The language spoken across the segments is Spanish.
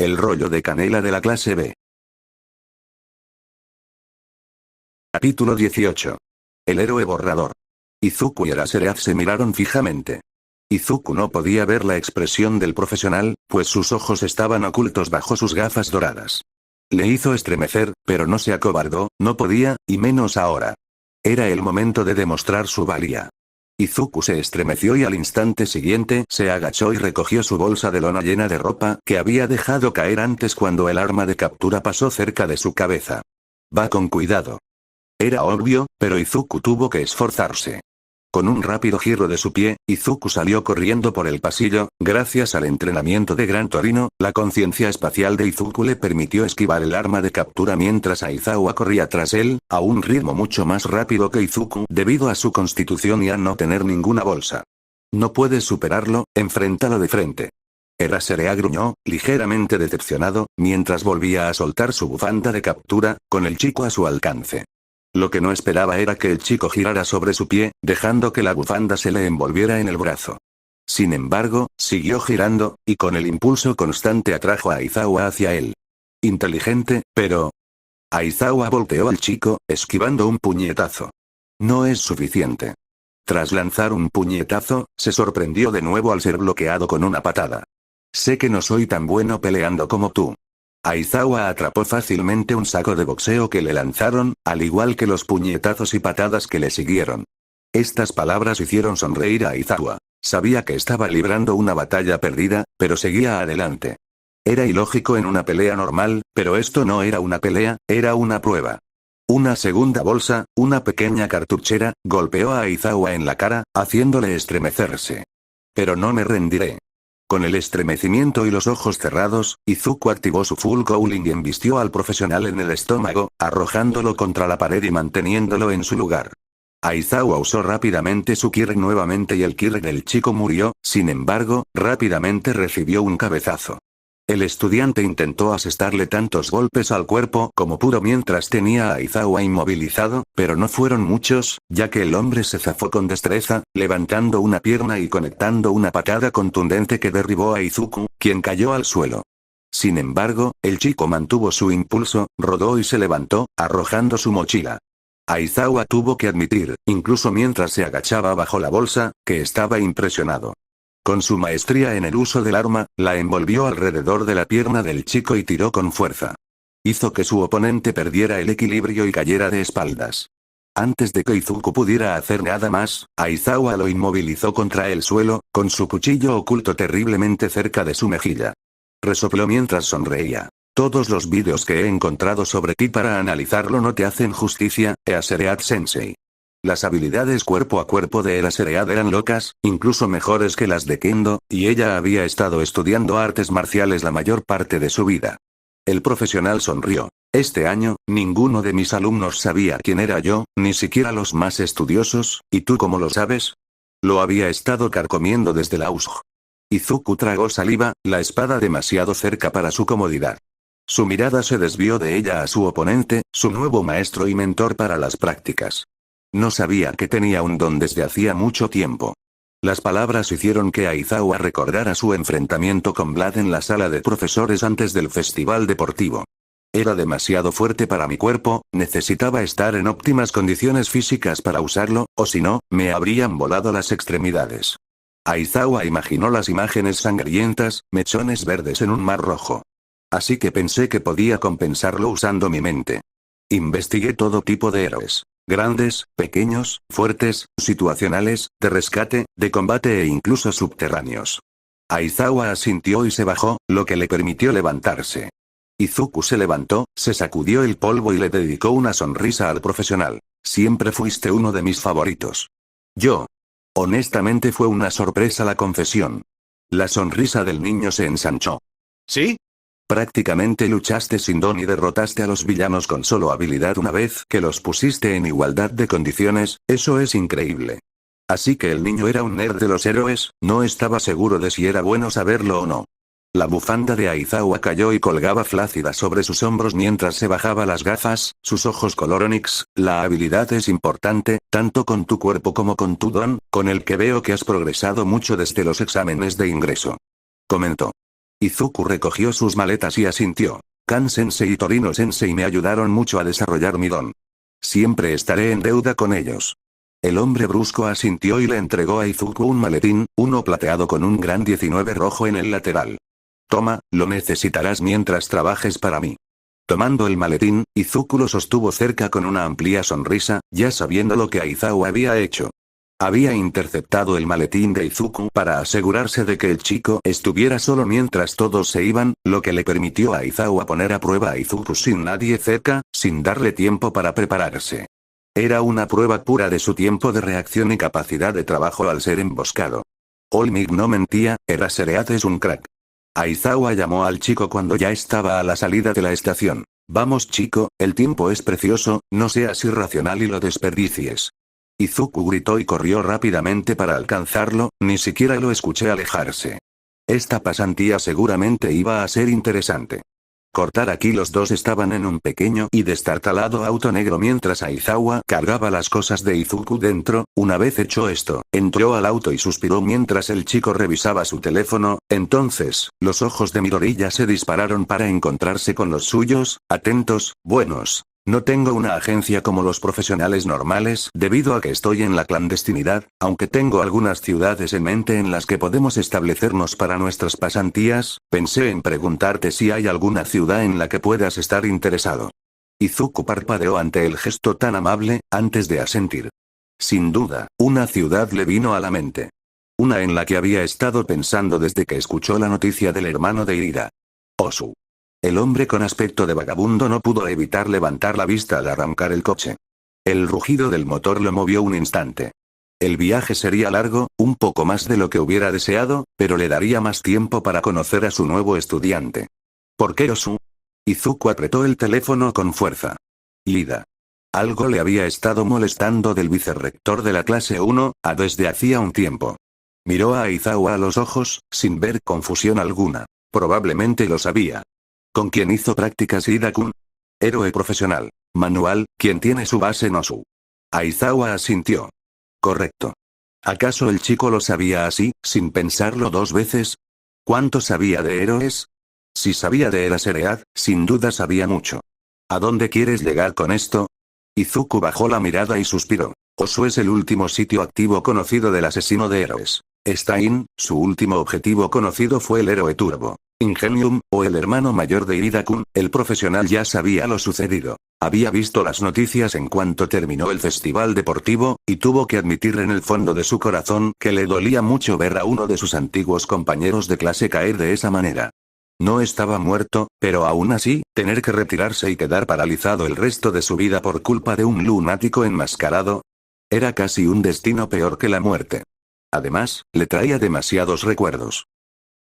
El rollo de canela de la clase B. Capítulo 18. El héroe borrador. Izuku y Eraserhead se miraron fijamente. Izuku no podía ver la expresión del profesional, pues sus ojos estaban ocultos bajo sus gafas doradas. Le hizo estremecer, pero no se acobardó, no podía, y menos ahora. Era el momento de demostrar su valía. Izuku se estremeció y al instante siguiente se agachó y recogió su bolsa de lona llena de ropa que había dejado caer antes cuando el arma de captura pasó cerca de su cabeza. Va con cuidado. Era obvio, pero Izuku tuvo que esforzarse. Con un rápido giro de su pie, Izuku salió corriendo por el pasillo. Gracias al entrenamiento de Gran Torino, la conciencia espacial de Izuku le permitió esquivar el arma de captura mientras Aizawa corría tras él, a un ritmo mucho más rápido que Izuku debido a su constitución y a no tener ninguna bolsa. No puedes superarlo, enfréntalo de frente. Eraserhead gruñó, ligeramente decepcionado, mientras volvía a soltar su bufanda de captura, con el chico a su alcance. Lo que no esperaba era que el chico girara sobre su pie, dejando que la bufanda se le envolviera en el brazo. Sin embargo, siguió girando, y con el impulso constante atrajo a Aizawa hacia él. Inteligente, pero... Aizawa volteó al chico, esquivando un puñetazo. No es suficiente. Tras lanzar un puñetazo, se sorprendió de nuevo al ser bloqueado con una patada. Sé que no soy tan bueno peleando como tú. Aizawa atrapó fácilmente un saco de boxeo que le lanzaron, al igual que los puñetazos y patadas que le siguieron. Estas palabras hicieron sonreír a Aizawa. Sabía que estaba librando una batalla perdida, pero seguía adelante. Era ilógico en una pelea normal, pero esto no era una pelea, era una prueba. Una segunda bolsa, una pequeña cartuchera, golpeó a Aizawa en la cara, haciéndole estremecerse. Pero no me rendiré. Con el estremecimiento y los ojos cerrados, Izuku activó su Full Cowling y embistió al profesional en el estómago, arrojándolo contra la pared y manteniéndolo en su lugar. Aizawa usó rápidamente su Kirk nuevamente y el Kirk del chico murió, sin embargo, rápidamente recibió un cabezazo. El estudiante intentó asestarle tantos golpes al cuerpo como pudo mientras tenía a Aizawa inmovilizado, pero no fueron muchos, ya que el hombre se zafó con destreza, levantando una pierna y conectando una patada contundente que derribó a Izuku, quien cayó al suelo. Sin embargo, el chico mantuvo su impulso, rodó y se levantó, arrojando su mochila. Aizawa tuvo que admitir, incluso mientras se agachaba bajo la bolsa, que estaba impresionado. Con su maestría en el uso del arma, la envolvió alrededor de la pierna del chico y tiró con fuerza. Hizo que su oponente perdiera el equilibrio y cayera de espaldas. Antes de que Izuku pudiera hacer nada más, Aizawa lo inmovilizó contra el suelo, con su cuchillo oculto terriblemente cerca de su mejilla. Resopló mientras sonreía. Todos los vídeos que he encontrado sobre ti para analizarlo no te hacen justicia, Eraserhead Sensei. Las habilidades cuerpo a cuerpo de Eraserhead eran locas, incluso mejores que las de Kendo, y ella había estado estudiando artes marciales la mayor parte de su vida. El profesional sonrió. Este año, ninguno de mis alumnos sabía quién era yo, ni siquiera los más estudiosos, ¿y tú cómo lo sabes? Lo había estado carcomiendo desde la USG. Izuku tragó saliva, la espada demasiado cerca para su comodidad. Su mirada se desvió de ella a su oponente, su nuevo maestro y mentor para las prácticas. No sabía que tenía un don desde hacía mucho tiempo. Las palabras hicieron que Aizawa recordara su enfrentamiento con Vlad en la sala de profesores antes del festival deportivo. Era demasiado fuerte para mi cuerpo, necesitaba estar en óptimas condiciones físicas para usarlo, o si no, me habrían volado las extremidades. Aizawa imaginó las imágenes sangrientas, mechones verdes en un mar rojo. Así que pensé que podía compensarlo usando mi mente. Investigué todo tipo de héroes. Grandes, pequeños, fuertes, situacionales, de rescate, de combate e incluso subterráneos. Aizawa asintió y se bajó, lo que le permitió levantarse. Izuku se levantó, se sacudió el polvo y le dedicó una sonrisa al profesional. Siempre fuiste uno de mis favoritos. Yo. Honestamente fue una sorpresa la confesión. La sonrisa del niño se ensanchó. ¿Sí? Prácticamente luchaste sin don y derrotaste a los villanos con solo habilidad una vez que los pusiste en igualdad de condiciones, eso es increíble. Así que el niño era un nerd de los héroes, no estaba seguro de si era bueno saberlo o no. La bufanda de Aizawa cayó y colgaba flácida sobre sus hombros mientras se bajaba las gafas, sus ojos color onix. La habilidad es importante, tanto con tu cuerpo como con tu don, con el que veo que has progresado mucho desde los exámenes de ingreso. Comentó. Izuku recogió sus maletas y asintió. Kan-sensei y Torino-sensei me ayudaron mucho a desarrollar mi don. Siempre estaré en deuda con ellos. El hombre brusco asintió y le entregó a Izuku un maletín, uno plateado con un gran 19 rojo en el lateral. Toma, lo necesitarás mientras trabajes para mí. Tomando el maletín, Izuku lo sostuvo cerca con una amplia sonrisa, ya sabiendo lo que Aizawa había hecho. Había interceptado el maletín de Izuku para asegurarse de que el chico estuviera solo mientras todos se iban, lo que le permitió a Aizawa poner a prueba a Izuku sin nadie cerca, sin darle tiempo para prepararse. Era una prueba pura de su tiempo de reacción y capacidad de trabajo al ser emboscado. Olmig no mentía, Eraserhead es un crack. Aizawa llamó al chico cuando ya estaba a la salida de la estación. Vamos chico, el tiempo es precioso, no seas irracional y lo desperdicies. Izuku gritó y corrió rápidamente para alcanzarlo, ni siquiera lo escuché alejarse. Esta pasantía seguramente iba a ser interesante. Cortar aquí. Los dos estaban en un pequeño y destartalado auto negro mientras Aizawa cargaba las cosas de Izuku dentro. Una vez hecho esto, entró al auto y suspiró mientras el chico revisaba su teléfono. Entonces, los ojos de Midoriya se dispararon para encontrarse con los suyos. Atentos, buenos. No tengo una agencia como los profesionales normales debido a que estoy en la clandestinidad, aunque tengo algunas ciudades en mente en las que podemos establecernos para nuestras pasantías. Pensé en preguntarte si hay alguna ciudad en la que puedas estar interesado. Izuku parpadeó ante el gesto tan amable, antes de asentir. Sin duda, una ciudad le vino a la mente. Una en la que había estado pensando desde que escuchó la noticia del hermano de Irida. Osu. El hombre con aspecto de vagabundo no pudo evitar levantar la vista al arrancar el coche. El rugido del motor lo movió un instante. El viaje sería largo, un poco más de lo que hubiera deseado, pero le daría más tiempo para conocer a su nuevo estudiante. ¿Por qué Osu? Izuku apretó el teléfono con fuerza. Ida. Algo le había estado molestando del vicerrector de la clase 1, desde hacía un tiempo. Miró a Aizawa a los ojos, sin ver confusión alguna. Probablemente lo sabía. ¿Con quién hizo prácticas Ida-kun? Héroe profesional. Manual, quien tiene su base en Osu. Aizawa asintió. Correcto. ¿Acaso el chico lo sabía así, sin pensarlo dos veces? ¿Cuánto sabía de héroes? Si sabía de Eraserhead, sin duda sabía mucho. ¿A dónde quieres llegar con esto? Izuku bajó la mirada y suspiró. Osu es el último sitio activo conocido del asesino de héroes. Stein, su último objetivo conocido fue el héroe Turbo. Ingenium, o el hermano mayor de Ida-kun, el profesional ya sabía lo sucedido. Había visto las noticias en cuanto terminó el festival deportivo, y tuvo que admitir en el fondo de su corazón que le dolía mucho ver a uno de sus antiguos compañeros de clase caer de esa manera. No estaba muerto, pero aún así, tener que retirarse y quedar paralizado el resto de su vida por culpa de un lunático enmascarado, era casi un destino peor que la muerte. Además, le traía demasiados recuerdos.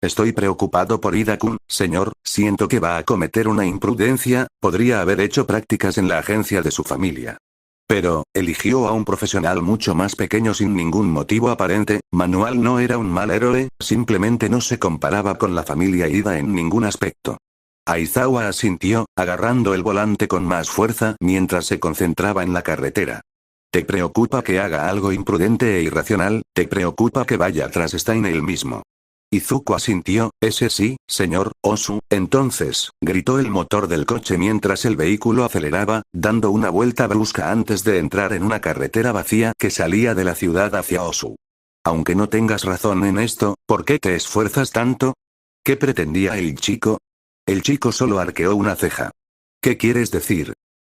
Estoy preocupado por Ida-kun, señor, siento que va a cometer una imprudencia, podría haber hecho prácticas en la agencia de su familia. Pero, eligió a un profesional mucho más pequeño sin ningún motivo aparente. Manual no era un mal héroe, simplemente no se comparaba con la familia Ida en ningún aspecto. Aizawa asintió, agarrando el volante con más fuerza mientras se concentraba en la carretera. ¿Te preocupa que haga algo imprudente e irracional? ¿Te preocupa que vaya tras Stein él mismo? Izuku asintió. Ese sí, señor, Osu. Entonces, gritó el motor del coche mientras el vehículo aceleraba, dando una vuelta brusca antes de entrar en una carretera vacía que salía de la ciudad hacia Osu. Aunque no tengas razón en esto, ¿por qué te esfuerzas tanto? ¿Qué pretendía el chico? El chico solo arqueó una ceja. ¿Qué quieres decir?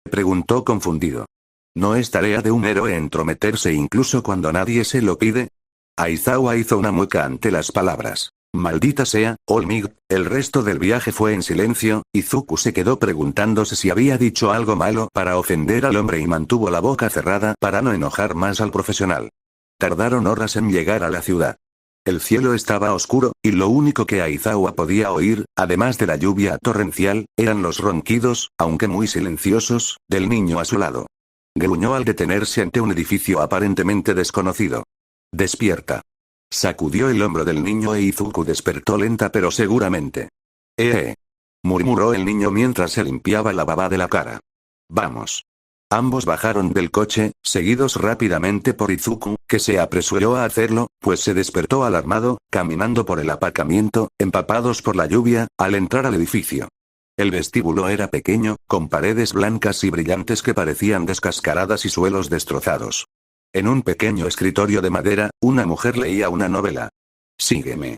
Preguntó confundido. ¿No es tarea de un héroe entrometerse incluso cuando nadie se lo pide? Aizawa hizo una mueca ante las palabras. Maldita sea, Olmig. El resto del viaje fue en silencio. Izuku se quedó preguntándose si había dicho algo malo para ofender al hombre y mantuvo la boca cerrada para no enojar más al profesional. Tardaron horas en llegar a la ciudad. El cielo estaba oscuro, y lo único que Aizawa podía oír, además de la lluvia torrencial, eran los ronquidos, aunque muy silenciosos, del niño a su lado. Gruñó al detenerse ante un edificio aparentemente desconocido. Despierta. Sacudió el hombro del niño e Izuku despertó lenta pero seguramente. Murmuró el niño mientras se limpiaba la baba de la cara. Vamos. Ambos bajaron del coche, seguidos rápidamente por Izuku, que se apresuró a hacerlo, pues se despertó alarmado, caminando por el aparcamiento, empapados por la lluvia, al entrar al edificio. El vestíbulo era pequeño, con paredes blancas y brillantes que parecían descascaradas y suelos destrozados. En un pequeño escritorio de madera, una mujer leía una novela. Sígueme.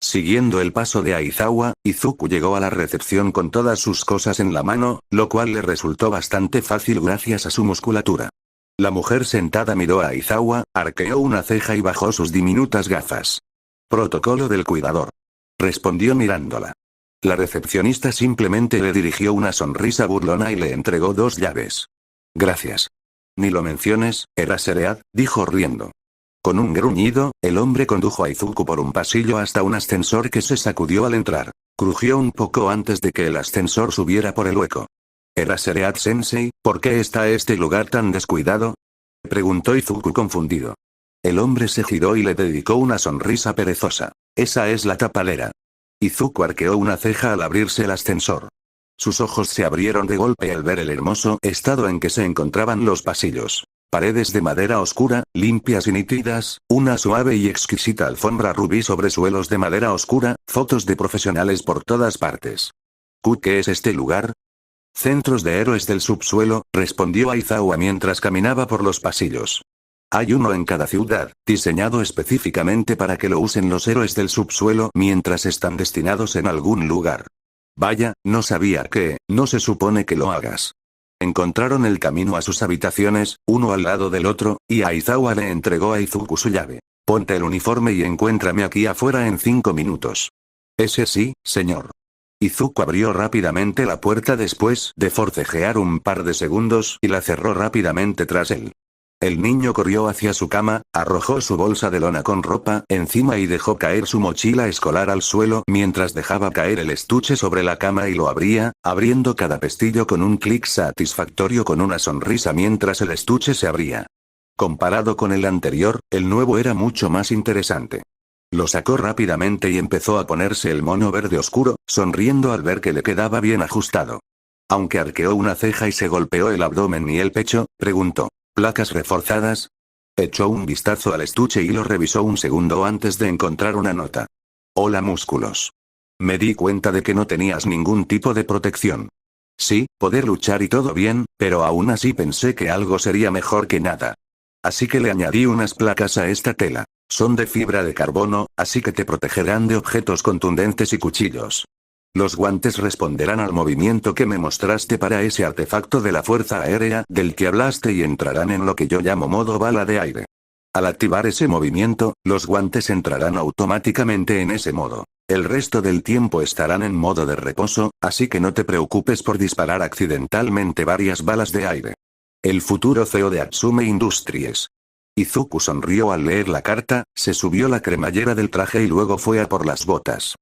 Siguiendo el paso de Aizawa, Izuku llegó a la recepción con todas sus cosas en la mano, lo cual le resultó bastante fácil gracias a su musculatura. La mujer sentada miró a Aizawa, arqueó una ceja y bajó sus diminutas gafas. Protocolo del cuidador. Respondió mirándola. La recepcionista simplemente le dirigió una sonrisa burlona y le entregó 2 llaves. Gracias. Ni lo menciones, Eraseread, dijo riendo. Con un gruñido, el hombre condujo a Izuku por un pasillo hasta un ascensor que se sacudió al entrar. Crujió un poco antes de que el ascensor subiera por el hueco. Eraseread-sensei, ¿por qué está este lugar tan descuidado? Preguntó Izuku confundido. El hombre se giró y le dedicó una sonrisa perezosa. Esa es la tapadera. Izuku arqueó una ceja al abrirse el ascensor. Sus ojos se abrieron de golpe al ver el hermoso estado en que se encontraban los pasillos. Paredes de madera oscura, limpias y nítidas, una suave y exquisita alfombra rubí sobre suelos de madera oscura, fotos de profesionales por todas partes. ¿Qué es este lugar? Centros de héroes del subsuelo, respondió Aizawa mientras caminaba por los pasillos. Hay uno en cada ciudad, diseñado específicamente para que lo usen los héroes del subsuelo mientras están destinados en algún lugar. Vaya, no sabía que, no se supone que lo hagas. Encontraron el camino a sus habitaciones, uno al lado del otro, y Aizawa le entregó a Izuku su llave. Ponte el uniforme y encuéntrame aquí afuera en 5 minutos. Ese sí, señor. Izuku abrió rápidamente la puerta después de forcejear un par de segundos y la cerró rápidamente tras él. El niño corrió hacia su cama, arrojó su bolsa de lona con ropa encima y dejó caer su mochila escolar al suelo mientras dejaba caer el estuche sobre la cama y lo abría, abriendo cada pestillo con un clic satisfactorio con una sonrisa mientras el estuche se abría. Comparado con el anterior, el nuevo era mucho más interesante. Lo sacó rápidamente y empezó a ponerse el mono verde oscuro, sonriendo al ver que le quedaba bien ajustado. Aunque arqueó una ceja y se golpeó el abdomen y el pecho, preguntó. ¿Placas reforzadas? Echó un vistazo al estuche y lo revisó un segundo antes de encontrar una nota. Hola músculos. Me di cuenta de que no tenías ningún tipo de protección. Sí, poder luchar y todo bien, pero aún así pensé que algo sería mejor que nada. Así que le añadí unas placas a esta tela. Son de fibra de carbono, así que te protegerán de objetos contundentes y cuchillos. Los guantes responderán al movimiento que me mostraste para ese artefacto de la fuerza aérea del que hablaste y entrarán en lo que yo llamo modo bala de aire. Al activar ese movimiento, los guantes entrarán automáticamente en ese modo. El resto del tiempo estarán en modo de reposo, así que no te preocupes por disparar accidentalmente varias balas de aire. El futuro CEO de Atsume Industries. Izuku sonrió al leer la carta, se subió la cremallera del traje y luego fue a por las botas.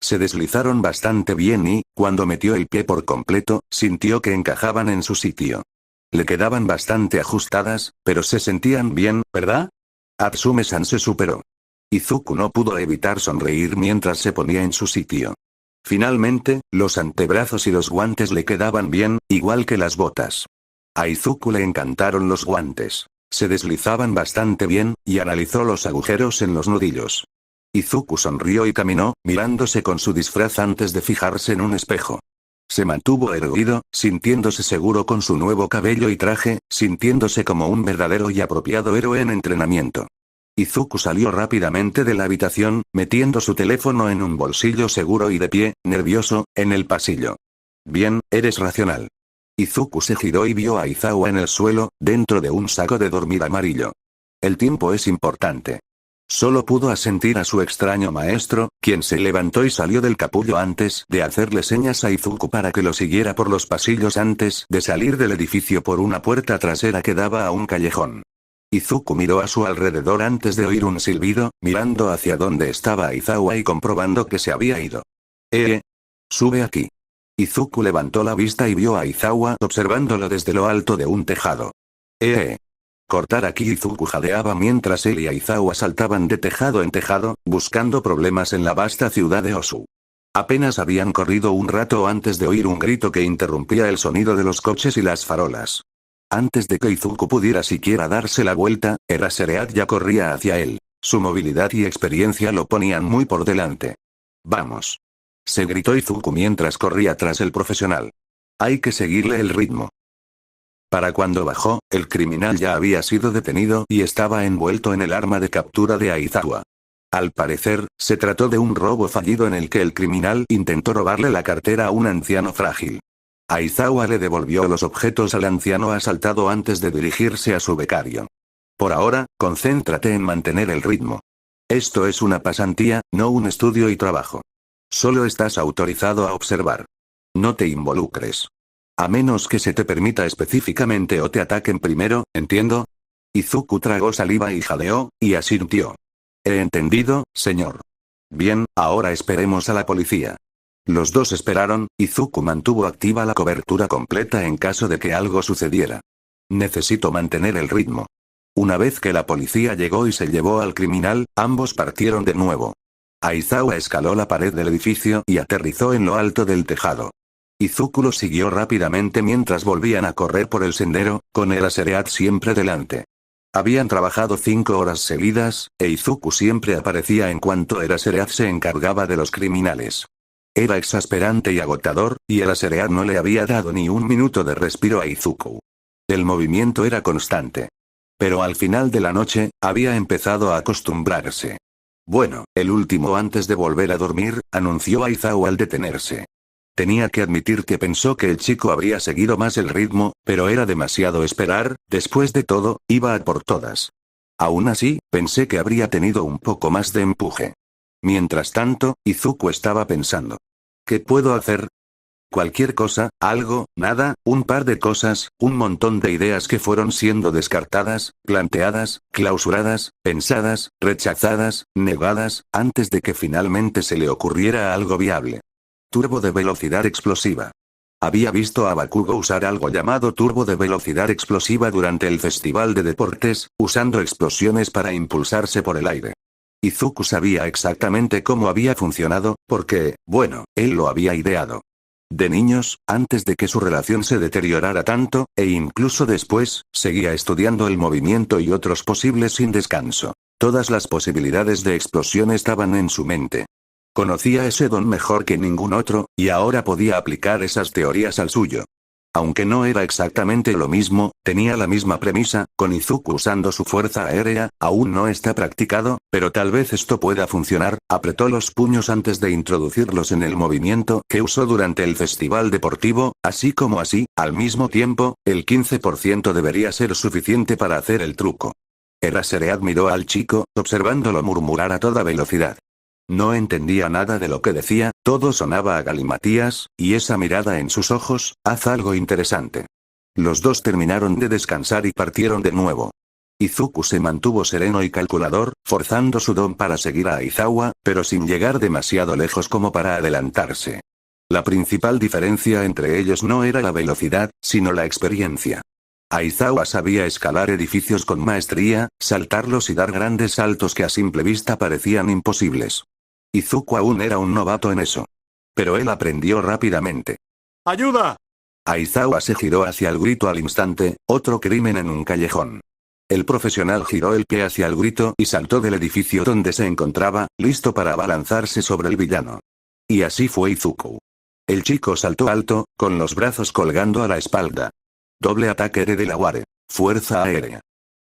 Se deslizaron bastante bien y, cuando metió el pie por completo, sintió que encajaban en su sitio. Le quedaban bastante ajustadas, pero se sentían bien, ¿verdad? Atsume-san se superó. Izuku no pudo evitar sonreír mientras se ponía en su sitio. Finalmente, los antebrazos y los guantes le quedaban bien, igual que las botas. A Izuku le encantaron los guantes. Se deslizaban bastante bien, y analizó los agujeros en los nudillos. Izuku sonrió y caminó, mirándose con su disfraz antes de fijarse en un espejo. Se mantuvo erguido, sintiéndose seguro con su nuevo cabello y traje, sintiéndose como un verdadero y apropiado héroe en entrenamiento. Izuku salió rápidamente de la habitación, metiendo su teléfono en un bolsillo seguro y de pie, nervioso, en el pasillo. Bien, eres racional. Izuku se giró y vio a Aizawa en el suelo, dentro de un saco de dormir amarillo. El tiempo es importante. Solo pudo asentir a su extraño maestro, quien se levantó y salió del capullo antes de hacerle señas a Izuku para que lo siguiera por los pasillos antes de salir del edificio por una puerta trasera que daba a un callejón. Izuku miró a su alrededor antes de oír un silbido, mirando hacia donde estaba Aizawa y comprobando que se había ido. Sube aquí. Izuku levantó la vista y vio a Aizawa observándolo desde lo alto de un tejado. Cortar aquí. Izuku jadeaba mientras él y Aizawa saltaban de tejado en tejado, buscando problemas en la vasta ciudad de Osu. Apenas habían corrido un rato antes de oír un grito que interrumpía el sonido de los coches y las farolas. Antes de que Izuku pudiera siquiera darse la vuelta, Eraserhead ya corría hacia él. Su movilidad y experiencia lo ponían muy por delante. ¡Vamos!, se gritó Izuku mientras corría tras el profesional. Hay que seguirle el ritmo. Para cuando bajó, el criminal ya había sido detenido y estaba envuelto en el arma de captura de Aizawa. Al parecer, se trató de un robo fallido en el que el criminal intentó robarle la cartera a un anciano frágil. Aizawa le devolvió los objetos al anciano asaltado antes de dirigirse a su becario. Por ahora, concéntrate en mantener el ritmo. Esto es una pasantía, no un estudio y trabajo. Solo estás autorizado a observar. No te involucres. A menos que se te permita específicamente o te ataquen primero, ¿entiendo? Izuku tragó saliva y jadeó, y asintió. He entendido, señor. Bien, ahora esperemos a la policía. Los dos esperaron, Izuku mantuvo activa la cobertura completa en caso de que algo sucediera. Necesito mantener el ritmo. Una vez que la policía llegó y se llevó al criminal, ambos partieron de nuevo. Aizawa escaló la pared del edificio y aterrizó en lo alto del tejado. Izuku lo siguió rápidamente mientras volvían a correr por el sendero, con Eraserhead siempre delante. Habían trabajado 5 horas seguidas, e Izuku siempre aparecía en cuanto Eraserhead se encargaba de los criminales. Era exasperante y agotador, y Eraserhead no le había dado ni un minuto de respiro a Izuku. El movimiento era constante. Pero al final de la noche, había empezado a acostumbrarse. Bueno, el último antes de volver a dormir, anunció Aizawa al detenerse. Tenía que admitir que pensó que el chico habría seguido más el ritmo, pero era demasiado esperar, después de todo, iba a por todas. Aún así, pensé que habría tenido un poco más de empuje. Mientras tanto, Izuku estaba pensando. ¿Qué puedo hacer? Cualquier cosa, algo, nada, un par de cosas, un montón de ideas que fueron siendo descartadas, planteadas, clausuradas, pensadas, rechazadas, negadas, antes de que finalmente se le ocurriera algo viable. Turbo de velocidad explosiva. Había visto a Bakugo usar algo llamado turbo de velocidad explosiva durante el festival de deportes, usando explosiones para impulsarse por el aire. Izuku sabía exactamente cómo había funcionado, porque, bueno, él lo había ideado. De niños, antes de que su relación se deteriorara tanto, e incluso después, seguía estudiando el movimiento y otros posibles sin descanso. Todas las posibilidades de explosión estaban en su mente. Conocía ese don mejor que ningún otro, y ahora podía aplicar esas teorías al suyo. Aunque no era exactamente lo mismo, tenía la misma premisa, con Izuku usando su fuerza aérea, aún no está practicado, pero tal vez esto pueda funcionar. Apretó los puños antes de introducirlos en el movimiento que usó durante el festival deportivo, así como así, al mismo tiempo, el 15% debería ser suficiente para hacer el truco. Eraserhead miró al chico, observándolo murmurar a toda velocidad. No entendía nada de lo que decía, todo sonaba a galimatías, y esa mirada en sus ojos, haz algo interesante. Los dos terminaron de descansar y partieron de nuevo. Izuku se mantuvo sereno y calculador, forzando su don para seguir a Aizawa, pero sin llegar demasiado lejos como para adelantarse. La principal diferencia entre ellos no era la velocidad, sino la experiencia. Aizawa sabía escalar edificios con maestría, saltarlos y dar grandes saltos que a simple vista parecían imposibles. Izuku aún era un novato en eso. Pero él aprendió rápidamente. ¡Ayuda! Aizawa se giró hacia el grito al instante, otro crimen en un callejón. El profesional giró el pie hacia el grito y saltó del edificio donde se encontraba, listo para abalanzarse sobre el villano. Y así fue Izuku. El chico saltó alto, con los brazos colgando a la espalda. Doble ataque de Delaware. Fuerza aérea.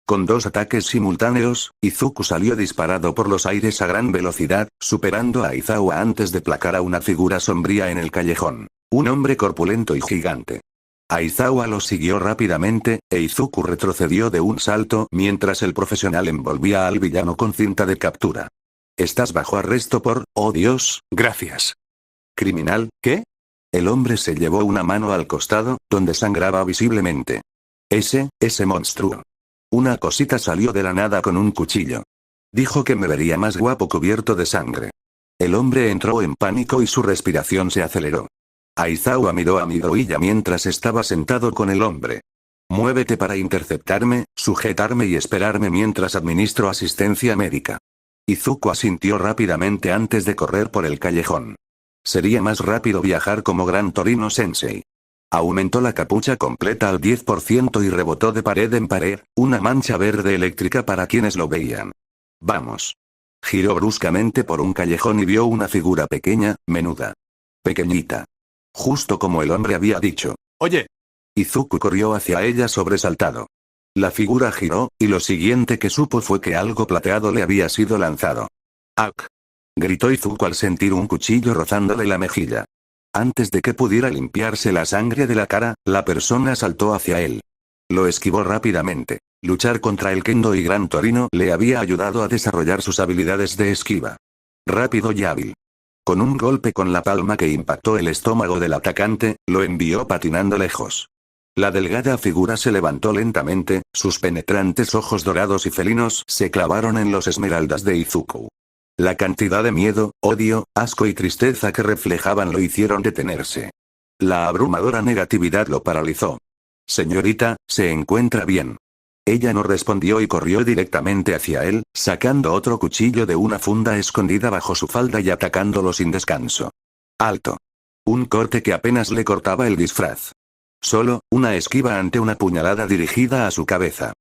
Con 2 ataques simultáneos, Izuku salió disparado por los aires a gran velocidad, superando a Aizawa antes de placar a una figura sombría en el callejón. Un hombre corpulento y gigante. Aizawa lo siguió rápidamente, e Izuku retrocedió de un salto mientras el profesional envolvía al villano con cinta de captura. Estás bajo arresto por, oh Dios, gracias. ¿Criminal, qué? El hombre se llevó una mano al costado, donde sangraba visiblemente. Ese monstruo. Una cosita salió de la nada con un cuchillo. Dijo que me vería más guapo cubierto de sangre. El hombre entró en pánico y su respiración se aceleró. Aizawa miró a Midoriya mientras estaba sentado con el hombre. Muévete para interceptarme, sujetarme y esperarme mientras administro asistencia médica. Izuku asintió rápidamente antes de correr por el callejón. Sería más rápido viajar como Gran Torino Sensei. Aumentó la capucha completa al 10% y rebotó de pared en pared, una mancha verde eléctrica para quienes lo veían. Vamos. Giró bruscamente por un callejón y vio una figura pequeña, menuda. Pequeñita. Justo como el hombre había dicho. Oye. Izuku corrió hacia ella sobresaltado. La figura giró, y lo siguiente que supo fue que algo plateado le había sido lanzado. ¡Ak! Gritó Izuku al sentir un cuchillo rozándole la mejilla. Antes de que pudiera limpiarse la sangre de la cara, la persona saltó hacia él. Lo esquivó rápidamente. Luchar contra el Kendo y Gran Torino le había ayudado a desarrollar sus habilidades de esquiva. Rápido y hábil. Con un golpe con la palma que impactó el estómago del atacante, lo envió patinando lejos. La delgada figura se levantó lentamente, sus penetrantes ojos dorados y felinos se clavaron en los esmeraldas de Izuku. La cantidad de miedo, odio, asco y tristeza que reflejaban lo hicieron detenerse. La abrumadora negatividad lo paralizó. Señorita, ¿se encuentra bien? Ella no respondió y corrió directamente hacia él, sacando otro cuchillo de una funda escondida bajo su falda y atacándolo sin descanso. ¡Alto! Un corte que apenas le cortaba el disfraz. Solo, una esquiva ante una puñalada dirigida a su cabeza.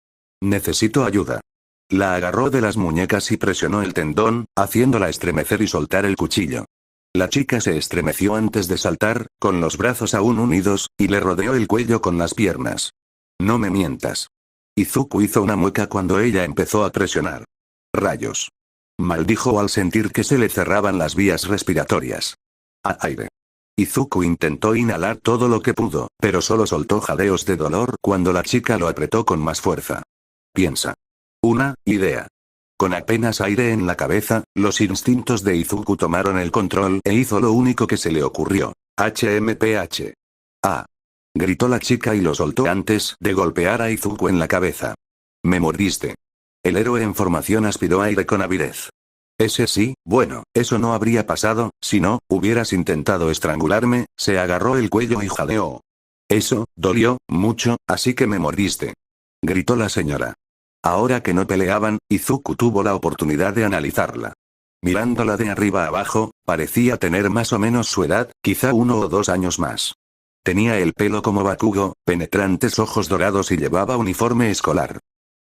Necesito ayuda. La agarró de las muñecas y presionó el tendón, haciéndola estremecer y soltar el cuchillo. La chica se estremeció antes de saltar, con los brazos aún unidos, y le rodeó el cuello con las piernas. No me mientas. Izuku hizo una mueca cuando ella empezó a presionar. Rayos. Maldijo al sentir que se le cerraban las vías respiratorias. Aire. Izuku intentó inhalar todo lo que pudo, pero solo soltó jadeos de dolor cuando la chica lo apretó con más fuerza. Piensa. Una idea. Con apenas aire en la cabeza, los instintos de Izuku tomaron el control e hizo lo único que se le ocurrió. HMPH. Ah. Gritó la chica y lo soltó antes de golpear a Izuku en la cabeza. Me mordiste. El héroe en formación aspiró aire con avidez. Ese sí, bueno, eso no habría pasado, si no, hubieras intentado estrangularme, se agarró el cuello y jadeó. Eso, dolió, mucho, así que me mordiste. Gritó la señora. Ahora que no peleaban, Izuku tuvo la oportunidad de analizarla. Mirándola de arriba abajo, parecía tener más o menos su edad, quizá 1 o 2 años más. Tenía el pelo como Bakugo, penetrantes ojos dorados y llevaba uniforme escolar.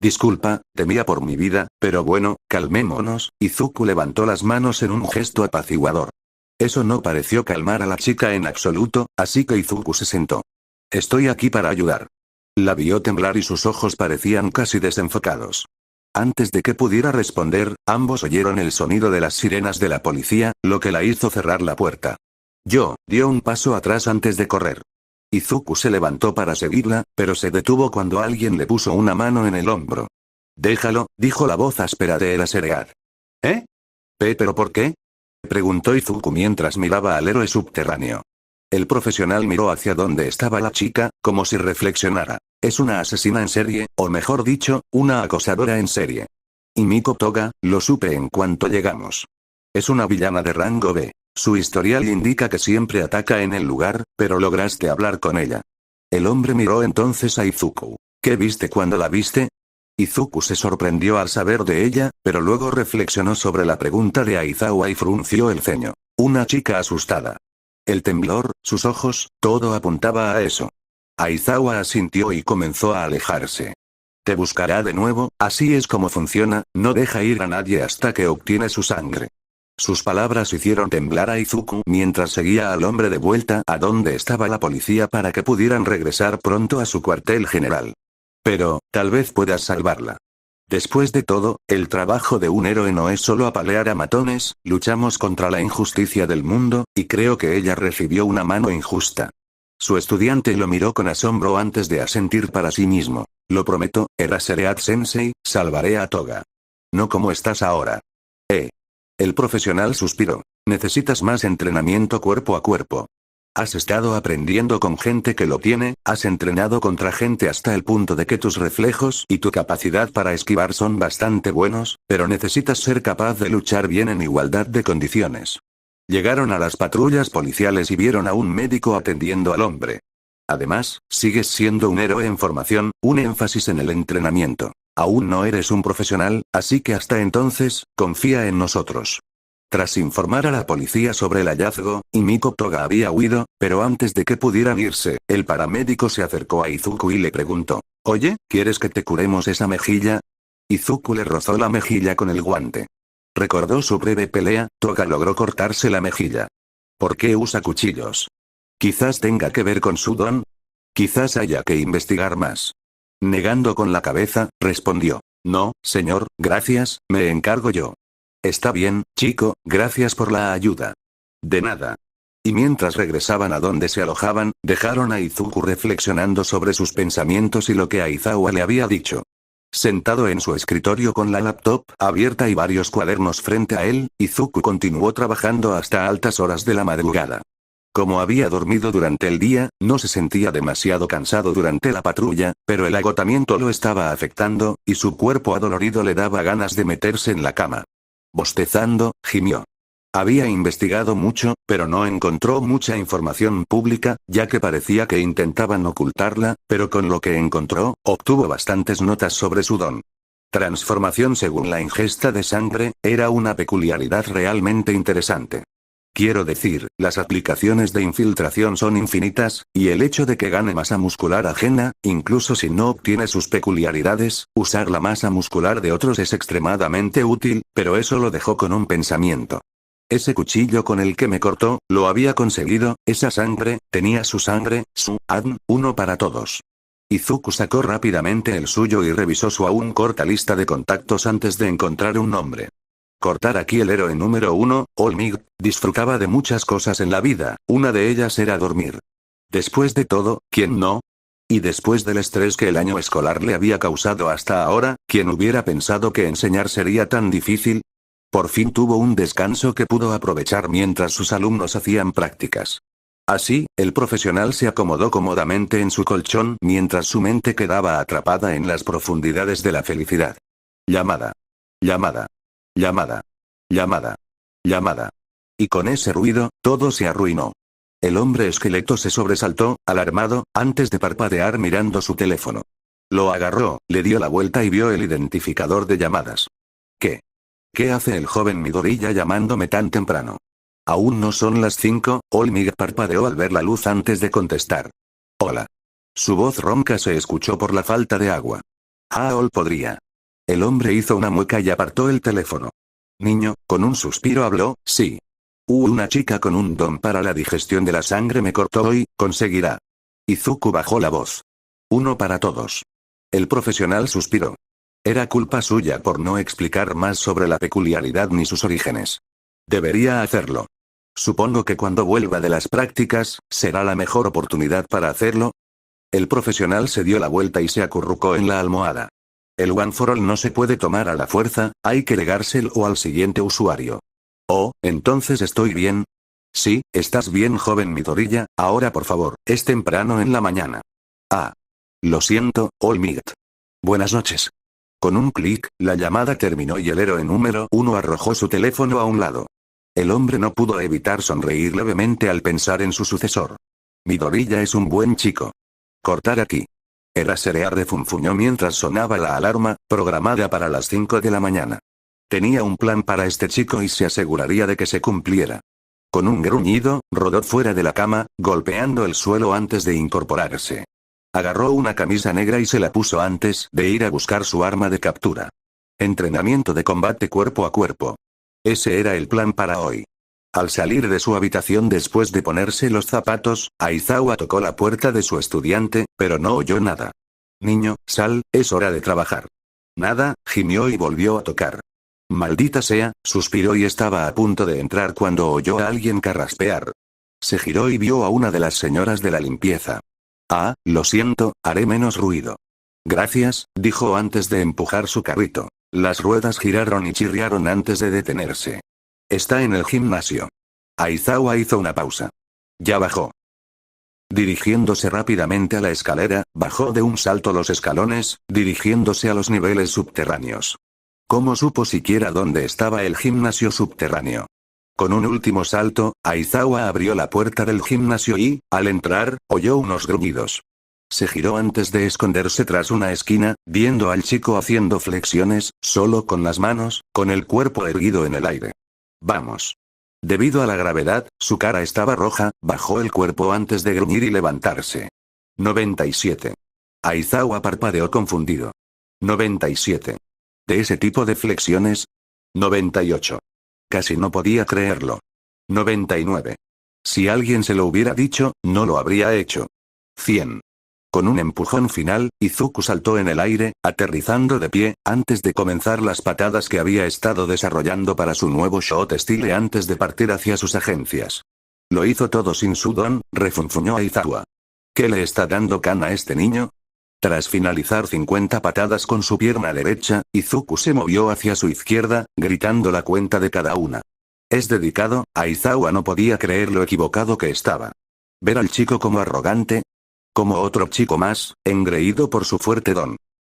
Disculpa, temía por mi vida, pero bueno, calmémonos. Izuku levantó las manos en un gesto apaciguador. Eso no pareció calmar a la chica en absoluto, así que Izuku se sentó. Estoy aquí para ayudar. La vio temblar y sus ojos parecían casi desenfocados. Antes de que pudiera responder, ambos oyeron el sonido de las sirenas de la policía, lo que la hizo cerrar la puerta. Dio un paso atrás antes de correr. Izuku se levantó para seguirla, pero se detuvo cuando alguien le puso una mano en el hombro. Déjalo, dijo la voz áspera de Eraserhead. ¿Eh? ¿Pero por qué? Preguntó Izuku mientras miraba al héroe subterráneo. El profesional miró hacia donde estaba la chica, como si reflexionara. Es una asesina en serie, o mejor dicho, una acosadora en serie. Y Miko Toga, lo supe en cuanto llegamos. Es una villana de rango B. Su historial indica que siempre ataca en el lugar, pero lograste hablar con ella. El hombre miró entonces a Izuku. ¿Qué viste cuando la viste? Izuku se sorprendió al saber de ella, pero luego reflexionó sobre la pregunta de Aizawa y frunció el ceño. Una chica asustada. El temblor, sus ojos, todo apuntaba a eso. Aizawa asintió y comenzó a alejarse. Te buscará de nuevo, así es como funciona, no deja ir a nadie hasta que obtiene su sangre. Sus palabras hicieron temblar a Izuku mientras seguía al hombre de vuelta a donde estaba la policía para que pudieran regresar pronto a su cuartel general. Pero, tal vez puedas salvarla. Después de todo, el trabajo de un héroe no es solo apalear a matones, luchamos contra la injusticia del mundo, y creo que ella recibió una mano injusta. Su estudiante lo miró con asombro antes de asentir para sí mismo. Lo prometo, Eraserhead-sensei, salvaré a Toga. No como estás ahora. El profesional suspiró. Necesitas más entrenamiento cuerpo a cuerpo. Has estado aprendiendo con gente que lo tiene, has entrenado contra gente hasta el punto de que tus reflejos y tu capacidad para esquivar son bastante buenos, pero necesitas ser capaz de luchar bien en igualdad de condiciones. Llegaron a las patrullas policiales y vieron a un médico atendiendo al hombre. Además, sigues siendo un héroe en formación, un énfasis en el entrenamiento. Aún no eres un profesional, así que hasta entonces, confía en nosotros. Tras informar a la policía sobre el hallazgo, Himiko Toga había huido, pero antes de que pudieran irse, el paramédico se acercó a Izuku y le preguntó: «Oye, ¿quieres que te curemos esa mejilla?». Izuku le rozó la mejilla con el guante. Recordó su breve pelea, Toga logró cortarse la mejilla. ¿Por qué usa cuchillos? Quizás tenga que ver con su don. Quizás haya que investigar más. Negando con la cabeza, respondió: «No, señor, gracias, me encargo yo». «Está bien, chico, gracias por la ayuda». «De nada». Y mientras regresaban a donde se alojaban, dejaron a Izuku reflexionando sobre sus pensamientos y lo que Aizawa le había dicho. Sentado en su escritorio con la laptop abierta y varios cuadernos frente a él, Izuku continuó trabajando hasta altas horas de la madrugada. Como había dormido durante el día, no se sentía demasiado cansado durante la patrulla, pero el agotamiento lo estaba afectando, y su cuerpo adolorido le daba ganas de meterse en la cama. Bostezando, gimió. Había investigado mucho, pero no encontró mucha información pública, ya que parecía que intentaban ocultarla, pero con lo que encontró, obtuvo bastantes notas sobre su don. Transformación según la ingesta de sangre, era una peculiaridad realmente interesante. Quiero decir, las aplicaciones de infiltración son infinitas, y el hecho de que gane masa muscular ajena, incluso si no obtiene sus peculiaridades, usar la masa muscular de otros es extremadamente útil, pero eso lo dejó con un pensamiento. Ese cuchillo con el que me cortó, lo había conseguido, esa sangre, tenía su sangre, su ADN, uno para todos. Izuku sacó rápidamente el suyo y revisó su aún corta lista de contactos antes de encontrar un nombre. Cortar aquí el héroe número 1, All Might, disfrutaba de muchas cosas en la vida, una de ellas era dormir. Después de todo, ¿quién no? Y después del estrés que el año escolar le había causado hasta ahora, ¿quién hubiera pensado que enseñar sería tan difícil? Por fin tuvo un descanso que pudo aprovechar mientras sus alumnos hacían prácticas. Así, el profesional se acomodó cómodamente en su colchón mientras su mente quedaba atrapada en las profundidades de la felicidad. Llamada. Llamada. Llamada. Llamada. Llamada. Y con ese ruido, todo se arruinó. El hombre esqueleto se sobresaltó, alarmado, antes de parpadear mirando su teléfono. Lo agarró, le dio la vuelta y vio el identificador de llamadas. ¿Qué? ¿Qué hace el joven Midoriya llamándome tan temprano? Aún no son las 5, All Might parpadeó al ver la luz antes de contestar. Hola. Su voz ronca se escuchó por la falta de agua. All podría. El hombre hizo una mueca y apartó el teléfono. Niño, con un suspiro habló, sí. Una chica con un don para la digestión de la sangre me cortó hoy, conseguirá. Izuku bajó la voz. Uno para todos. El profesional suspiró. Era culpa suya por no explicar más sobre la peculiaridad ni sus orígenes. Debería hacerlo. Supongo que cuando vuelva de las prácticas, será la mejor oportunidad para hacerlo. El profesional se dio la vuelta y se acurrucó en la almohada. El One for All no se puede tomar a la fuerza, hay que legárselo al siguiente usuario. Oh, entonces estoy bien. Sí, estás bien, joven Midoriya, ahora por favor, es temprano en la mañana. Ah. Lo siento, All Might. Buenas noches. Con un clic, la llamada terminó y el héroe número 1 arrojó su teléfono a un lado. El hombre no pudo evitar sonreír levemente al pensar en su sucesor. Midoriya es un buen chico. Cortar aquí. Eraserear refunfuñó mientras sonaba la alarma, programada para las 5 de la mañana. Tenía un plan para este chico y se aseguraría de que se cumpliera. Con un gruñido, rodó fuera de la cama, golpeando el suelo antes de incorporarse. Agarró una camisa negra y se la puso antes de ir a buscar su arma de captura. Entrenamiento de combate cuerpo a cuerpo. Ese era el plan para hoy. Al salir de su habitación después de ponerse los zapatos, Aizawa tocó la puerta de su estudiante, pero no oyó nada. Niño, sal, es hora de trabajar. Nada, gimió y volvió a tocar. Maldita sea, suspiró y estaba a punto de entrar cuando oyó a alguien carraspear. Se giró y vio a una de las señoras de la limpieza. Ah, lo siento, haré menos ruido. Gracias, dijo antes de empujar su carrito. Las ruedas giraron y chirriaron antes de detenerse. Está en el gimnasio. Aizawa hizo una pausa. Ya bajó. Dirigiéndose rápidamente a la escalera, bajó de un salto los escalones, dirigiéndose a los niveles subterráneos. ¿Cómo supo siquiera dónde estaba el gimnasio subterráneo? Con un último salto, Aizawa abrió la puerta del gimnasio y, al entrar, oyó unos gruñidos. Se giró antes de esconderse tras una esquina, viendo al chico haciendo flexiones, solo con las manos, con el cuerpo erguido en el aire. Vamos. Debido a la gravedad, su cara estaba roja, bajó el cuerpo antes de gruñir y levantarse. 97. Aizawa parpadeó confundido. 97. ¿De ese tipo de flexiones? 98. Casi no podía creerlo. 99. Si alguien se lo hubiera dicho, no lo habría hecho. 100. Con un empujón final, Izuku saltó en el aire, aterrizando de pie, antes de comenzar las patadas que había estado desarrollando para su nuevo shot style antes de partir hacia sus agencias. Lo hizo todo sin sudón, refunfuñó Aizawa. ¿Qué le está dando Kan a este niño? Tras finalizar 50 patadas con su pierna derecha, Izuku se movió hacia su izquierda, gritando la cuenta de cada una. Es dedicado. Aizawa no podía creer lo equivocado que estaba. Ver al chico como arrogante. Como otro chico más, engreído por su fuerte don.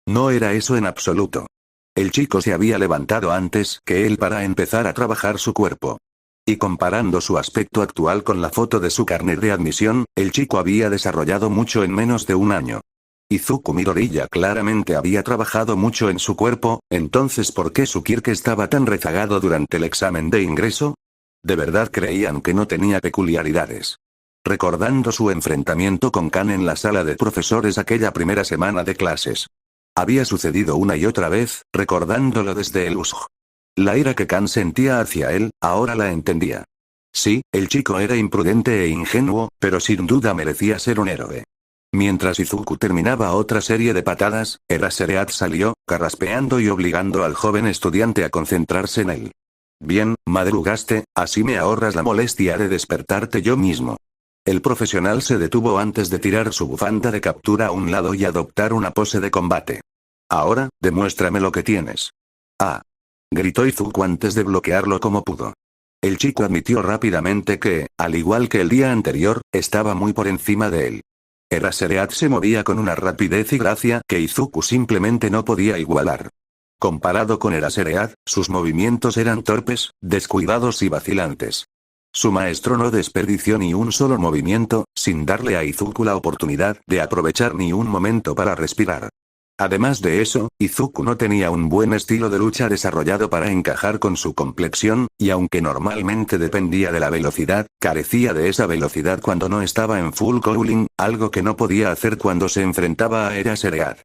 No era eso en absoluto. El chico se había levantado antes que él para empezar a trabajar su cuerpo. Y comparando su aspecto actual con la foto de su carnet de admisión, el chico había desarrollado mucho en menos de un año. Izuku Midoriya claramente había trabajado mucho en su cuerpo, entonces ¿por qué su Kirke estaba tan rezagado durante el examen de ingreso? ¿De verdad creían que no tenía peculiaridades? Recordando su enfrentamiento con Kan en la sala de profesores aquella primera semana de clases. Había sucedido una y otra vez, recordándolo desde el USG. La ira que Kan sentía hacia él, ahora la entendía. Sí, el chico era imprudente e ingenuo, pero sin duda merecía ser un héroe. Mientras Izuku terminaba otra serie de patadas, Eraserhead salió, carraspeando y obligando al joven estudiante a concentrarse en él. Bien, madrugaste, así me ahorras la molestia de despertarte yo mismo. El profesional se detuvo antes de tirar su bufanda de captura a un lado y adoptar una pose de combate. Ahora, demuéstrame lo que tienes. Ah. Gritó Izuku antes de bloquearlo como pudo. El chico admitió rápidamente que, al igual que el día anterior, estaba muy por encima de él. Eraserhead se movía con una rapidez y gracia que Izuku simplemente no podía igualar. Comparado con Eraserhead, sus movimientos eran torpes, descuidados y vacilantes. Su maestro no desperdició ni un solo movimiento, sin darle a Izuku la oportunidad de aprovechar ni un momento para respirar. Además de eso, Izuku no tenía un buen estilo de lucha desarrollado para encajar con su complexión, y aunque normalmente dependía de la velocidad, carecía de esa velocidad cuando no estaba en full cooling, algo que no podía hacer cuando se enfrentaba a Eraserhead.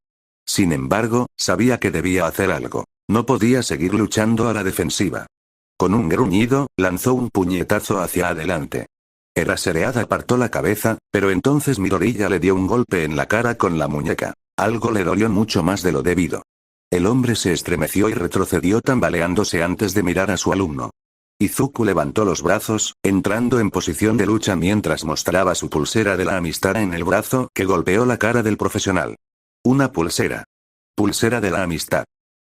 Sin embargo, sabía que debía hacer algo. No podía seguir luchando a la defensiva. Con un gruñido, lanzó un puñetazo hacia adelante. Eraserhead apartó la cabeza, pero entonces Midoriya le dio un golpe en la cara con la muñeca. Algo le dolió mucho más de lo debido. El hombre se estremeció y retrocedió tambaleándose antes de mirar a su alumno. Izuku levantó los brazos, entrando en posición de lucha mientras mostraba su pulsera de la amistad en el brazo que golpeó la cara del profesional. Una pulsera. Pulsera de la amistad.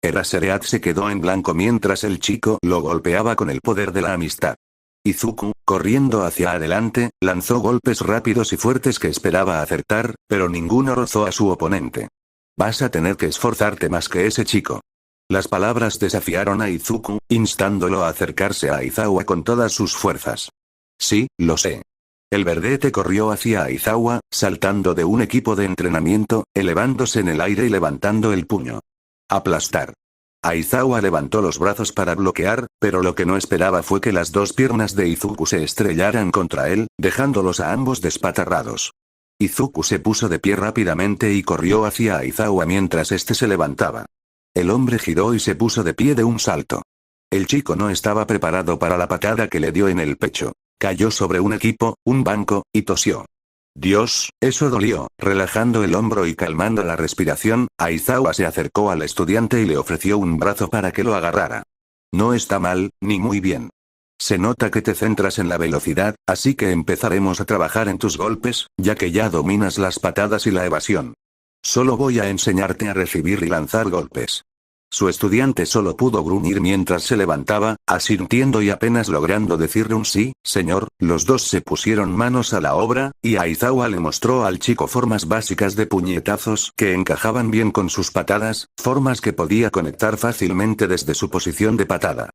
Eraserhead se quedó en blanco mientras el chico lo golpeaba con el poder de la amistad. Izuku, corriendo hacia adelante, lanzó golpes rápidos y fuertes que esperaba acertar, pero ninguno rozó a su oponente. Vas a tener que esforzarte más que ese chico. Las palabras desafiaron a Izuku, instándolo a acercarse a Aizawa con todas sus fuerzas. Sí, lo sé. El verdete corrió hacia Aizawa, saltando de un equipo de entrenamiento, elevándose en el aire y levantando el puño. Aplastar. Aizawa levantó los brazos para bloquear, pero lo que no esperaba fue que las dos piernas de Izuku se estrellaran contra él, dejándolos a ambos despatarrados. Izuku se puso de pie rápidamente y corrió hacia Aizawa mientras este se levantaba. El hombre giró y se puso de pie de un salto. El chico no estaba preparado para la patada que le dio en el pecho. Cayó sobre un equipo, un banco, y tosió. Dios, eso dolió. Relajando el hombro y calmando la respiración, Aizawa se acercó al estudiante y le ofreció un brazo para que lo agarrara. No está mal, ni muy bien. Se nota que te centras en la velocidad, así que empezaremos a trabajar en tus golpes, ya que ya dominas las patadas y la evasión. Solo voy a enseñarte a recibir y lanzar golpes. Su estudiante solo pudo gruñir mientras se levantaba, asintiendo y apenas logrando decirle un sí, señor. Los dos se pusieron manos a la obra, y Aizawa le mostró al chico formas básicas de puñetazos que encajaban bien con sus patadas, formas que podía conectar fácilmente desde su posición de patada.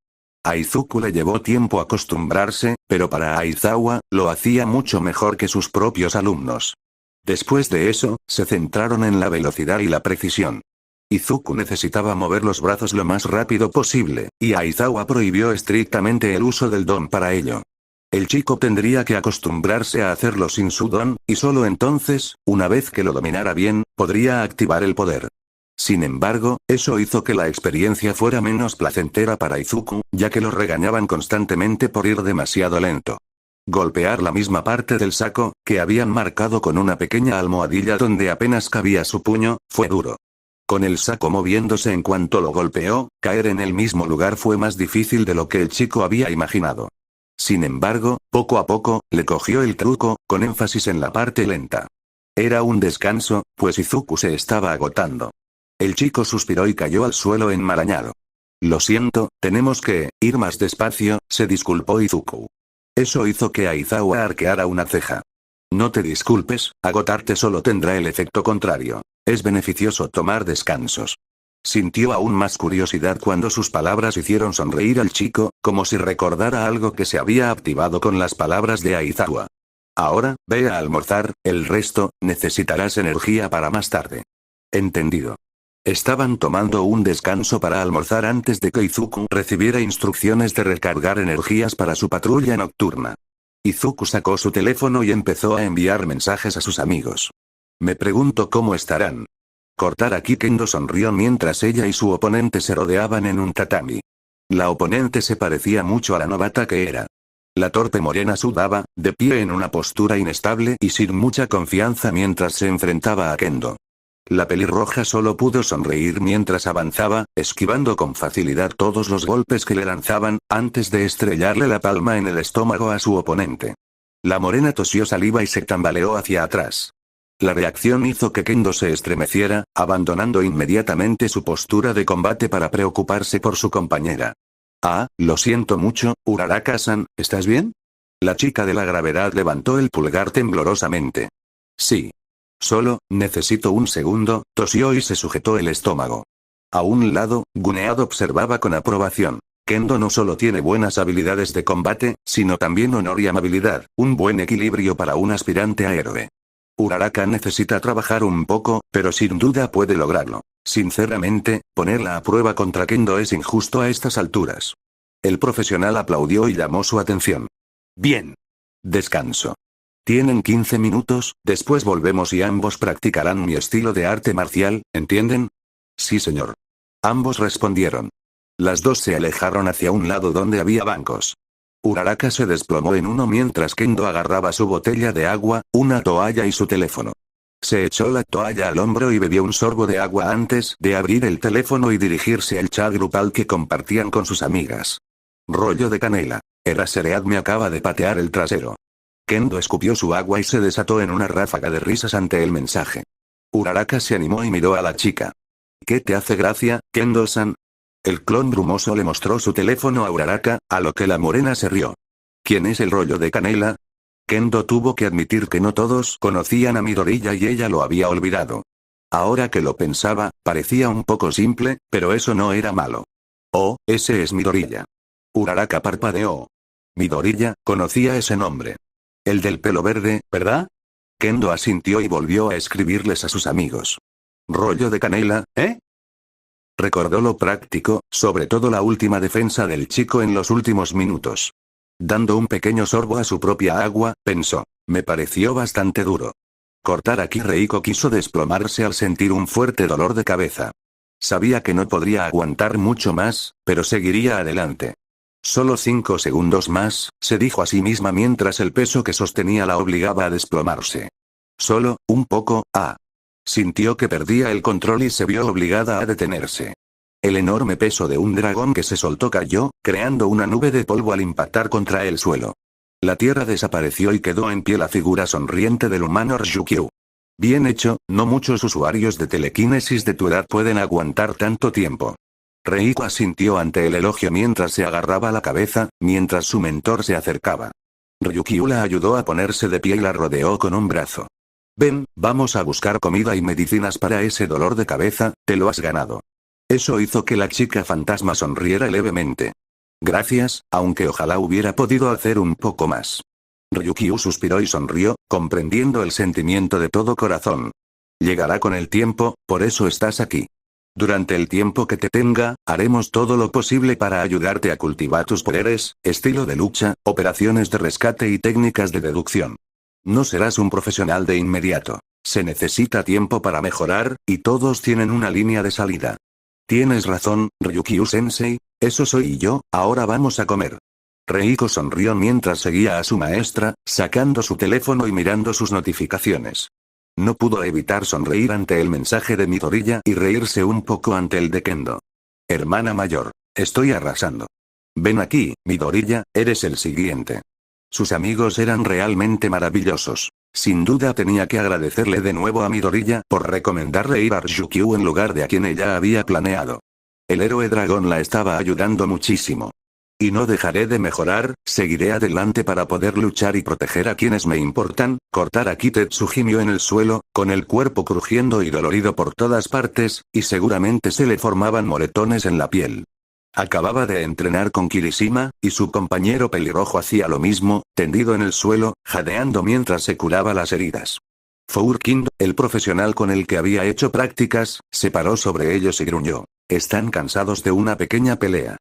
A Izuku le llevó tiempo acostumbrarse, pero para Aizawa, lo hacía mucho mejor que sus propios alumnos. Después de eso, se centraron en la velocidad y la precisión. Izuku necesitaba mover los brazos lo más rápido posible, y Aizawa prohibió estrictamente el uso del don para ello. El chico tendría que acostumbrarse a hacerlo sin su don, y solo entonces, una vez que lo dominara bien, podría activar el poder. Sin embargo, eso hizo que la experiencia fuera menos placentera para Izuku, ya que lo regañaban constantemente por ir demasiado lento. Golpear la misma parte del saco, que habían marcado con una pequeña almohadilla donde apenas cabía su puño, fue duro. Con el saco moviéndose en cuanto lo golpeó, caer en el mismo lugar fue más difícil de lo que el chico había imaginado. Sin embargo, poco a poco, le cogió el truco, con énfasis en la parte lenta. Era un descanso, pues Izuku se estaba agotando. El chico suspiró y cayó al suelo enmarañado. Lo siento, tenemos que ir más despacio, se disculpó Izuku. Eso hizo que Aizawa arqueara una ceja. No te disculpes, agotarte solo tendrá el efecto contrario. Es beneficioso tomar descansos. Sintió aún más curiosidad cuando sus palabras hicieron sonreír al chico, como si recordara algo que se había activado con las palabras de Aizawa. Ahora, ve a almorzar, el resto, necesitarás energía para más tarde. Entendido. Estaban tomando un descanso para almorzar antes de que Izuku recibiera instrucciones de recargar energías para su patrulla nocturna. Izuku sacó su teléfono y empezó a enviar mensajes a sus amigos. Me pregunto cómo estarán. Cortar aquí. Kendo sonrió mientras ella y su oponente se rodeaban en un tatami. La oponente se parecía mucho a la novata que era. La torpe morena sudaba, de pie en una postura inestable y sin mucha confianza mientras se enfrentaba a Kendo. La pelirroja solo pudo sonreír mientras avanzaba, esquivando con facilidad todos los golpes que le lanzaban, antes de estrellarle la palma en el estómago a su oponente. La morena tosió saliva y se tambaleó hacia atrás. La reacción hizo que Kendo se estremeciera, abandonando inmediatamente su postura de combate para preocuparse por su compañera. Ah, lo siento mucho, Uraraka-san, ¿estás bien? La chica de la gravedad levantó el pulgar temblorosamente. Sí. Solo, necesito un segundo, tosió y se sujetó el estómago. A un lado, Gunead observaba con aprobación. Kendo no solo tiene buenas habilidades de combate, sino también honor y amabilidad, un buen equilibrio para un aspirante a héroe. Uraraka necesita trabajar un poco, pero sin duda puede lograrlo. Sinceramente, ponerla a prueba contra Kendo es injusto a estas alturas. El profesional aplaudió y llamó su atención. Bien. Descanso. Tienen 15 minutos, después volvemos y ambos practicarán mi estilo de arte marcial, ¿entienden? Sí, señor. Ambos respondieron. Las dos se alejaron hacia un lado donde había bancos. Uraraka se desplomó en uno mientras Kendo agarraba su botella de agua, una toalla y su teléfono. Se echó la toalla al hombro y bebió un sorbo de agua antes de abrir el teléfono y dirigirse al chat grupal que compartían con sus amigas. Rollo de canela. Eraserhead me acaba de patear el trasero. Kendo escupió su agua y se desató en una ráfaga de risas ante el mensaje. Uraraka se animó y miró a la chica. ¿Qué te hace gracia, Kendo-san? El clon brumoso le mostró su teléfono a Uraraka, a lo que la morena se rió. ¿Quién es el rollo de canela? Kendo tuvo que admitir que no todos conocían a Midoriya y ella lo había olvidado. Ahora que lo pensaba, parecía un poco simple, pero eso no era malo. Oh, ese es Midoriya. Uraraka parpadeó. Midoriya, conocía ese nombre. El del pelo verde, ¿verdad? Kendo asintió y volvió a escribirles a sus amigos. ¿Rollo de canela, eh? Recordó lo práctico, sobre todo la última defensa del chico en los últimos minutos. Dando un pequeño sorbo a su propia agua, pensó. Me pareció bastante duro. Cortar aquí. Reiko quiso desplomarse al sentir un fuerte dolor de cabeza. Sabía que no podría aguantar mucho más, pero seguiría adelante. Solo 5 segundos más, se dijo a sí misma mientras el peso que sostenía la obligaba a desplomarse. Solo, un poco, Sintió que perdía el control y se vio obligada a detenerse. El enorme peso de un dragón que se soltó cayó, creando una nube de polvo al impactar contra el suelo. La tierra desapareció y quedó en pie la figura sonriente del humano Ryukyu. Bien hecho, no muchos usuarios de telequinesis de tu edad pueden aguantar tanto tiempo. Reiko asintió ante el elogio mientras se agarraba la cabeza, mientras su mentor se acercaba. Ryukyu la ayudó a ponerse de pie y la rodeó con un brazo. Ven, vamos a buscar comida y medicinas para ese dolor de cabeza, te lo has ganado. Eso hizo que la chica fantasma sonriera levemente. Gracias, aunque ojalá hubiera podido hacer un poco más. Ryukyu suspiró y sonrió, comprendiendo el sentimiento de todo corazón. Llegará con el tiempo, por eso estás aquí. Durante el tiempo que te tenga, haremos todo lo posible para ayudarte a cultivar tus poderes, estilo de lucha, operaciones de rescate y técnicas de deducción. No serás un profesional de inmediato. Se necesita tiempo para mejorar, y todos tienen una línea de salida. Tienes razón, Ryukyu-sensei, eso soy yo, ahora vamos a comer. Reiko sonrió mientras seguía a su maestra, sacando su teléfono y mirando sus notificaciones. No pudo evitar sonreír ante el mensaje de Midoriya y reírse un poco ante el de Kendo. Hermana mayor, estoy arrasando. Ven aquí, Midoriya, eres el siguiente. Sus amigos eran realmente maravillosos. Sin duda tenía que agradecerle de nuevo a Midoriya por recomendarle ir a Ryukyu en lugar de a quien ella había planeado. El héroe dragón la estaba ayudando muchísimo. Y no dejaré de mejorar, seguiré adelante para poder luchar y proteger a quienes me importan. Cortar a Kitetsu gimió en el suelo, con el cuerpo crujiendo y dolorido por todas partes, y seguramente se le formaban moretones en la piel. Acababa de entrenar con Kirishima, y su compañero pelirrojo hacía lo mismo, tendido en el suelo, jadeando mientras se curaba las heridas. Fourkin, el profesional con el que había hecho prácticas, se paró sobre ellos y gruñó. Están cansados de una pequeña pelea.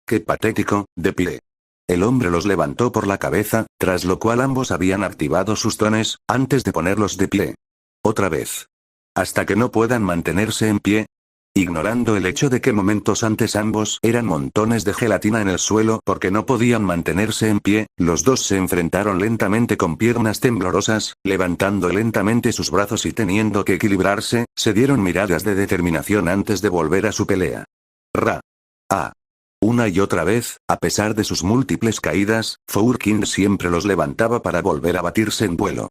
¡Qué patético! De pie. El hombre los levantó por la cabeza, tras lo cual ambos habían activado sus dones, antes de ponerlos de pie. Otra vez. Hasta que no puedan mantenerse en pie. Ignorando el hecho de que momentos antes ambos eran montones de gelatina en el suelo porque no podían mantenerse en pie, los dos se enfrentaron lentamente con piernas temblorosas, levantando lentamente sus brazos y teniendo que equilibrarse, se dieron miradas de determinación antes de volver a su pelea. Ra. Ah. Una y otra vez, a pesar de sus múltiples caídas, Fourkin siempre los levantaba para volver a batirse en vuelo.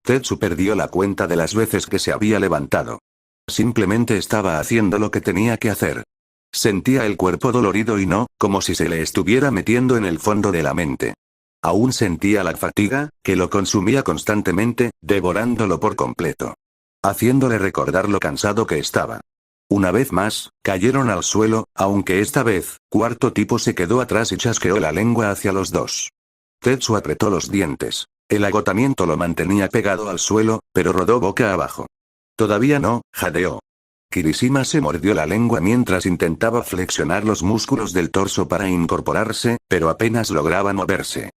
Tetsu perdió la cuenta de las veces que se había levantado. Simplemente estaba haciendo lo que tenía que hacer. Sentía el cuerpo dolorido y no, como si se le estuviera metiendo en el fondo de la mente. Aún sentía la fatiga, que lo consumía constantemente, devorándolo por completo. Haciéndole recordar lo cansado que estaba. Una vez más, cayeron al suelo, aunque esta vez, cuarto tipo se quedó atrás y chasqueó la lengua hacia los dos. Tetsu apretó los dientes. El agotamiento lo mantenía pegado al suelo, pero rodó boca abajo. Todavía no, jadeó. Kirishima se mordió la lengua mientras intentaba flexionar los músculos del torso para incorporarse, pero apenas lograba moverse.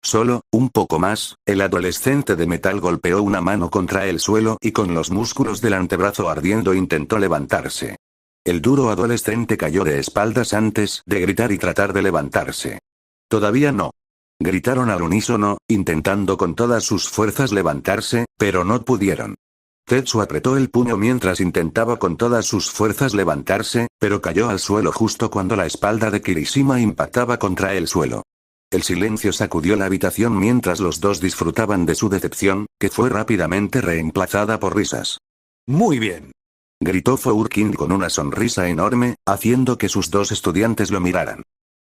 Solo, un poco más, el adolescente de metal golpeó una mano contra el suelo y con los músculos del antebrazo ardiendo intentó levantarse. El duro adolescente cayó de espaldas antes de gritar y tratar de levantarse. Todavía no. Gritaron al unísono, intentando con todas sus fuerzas levantarse, pero no pudieron. Tetsu apretó el puño mientras intentaba con todas sus fuerzas levantarse, pero cayó al suelo justo cuando la espalda de Kirishima impactaba contra el suelo. El silencio sacudió la habitación mientras los dos disfrutaban de su decepción, que fue rápidamente reemplazada por risas. «Muy bien», gritó Fourkin con una sonrisa enorme, haciendo que sus dos estudiantes lo miraran.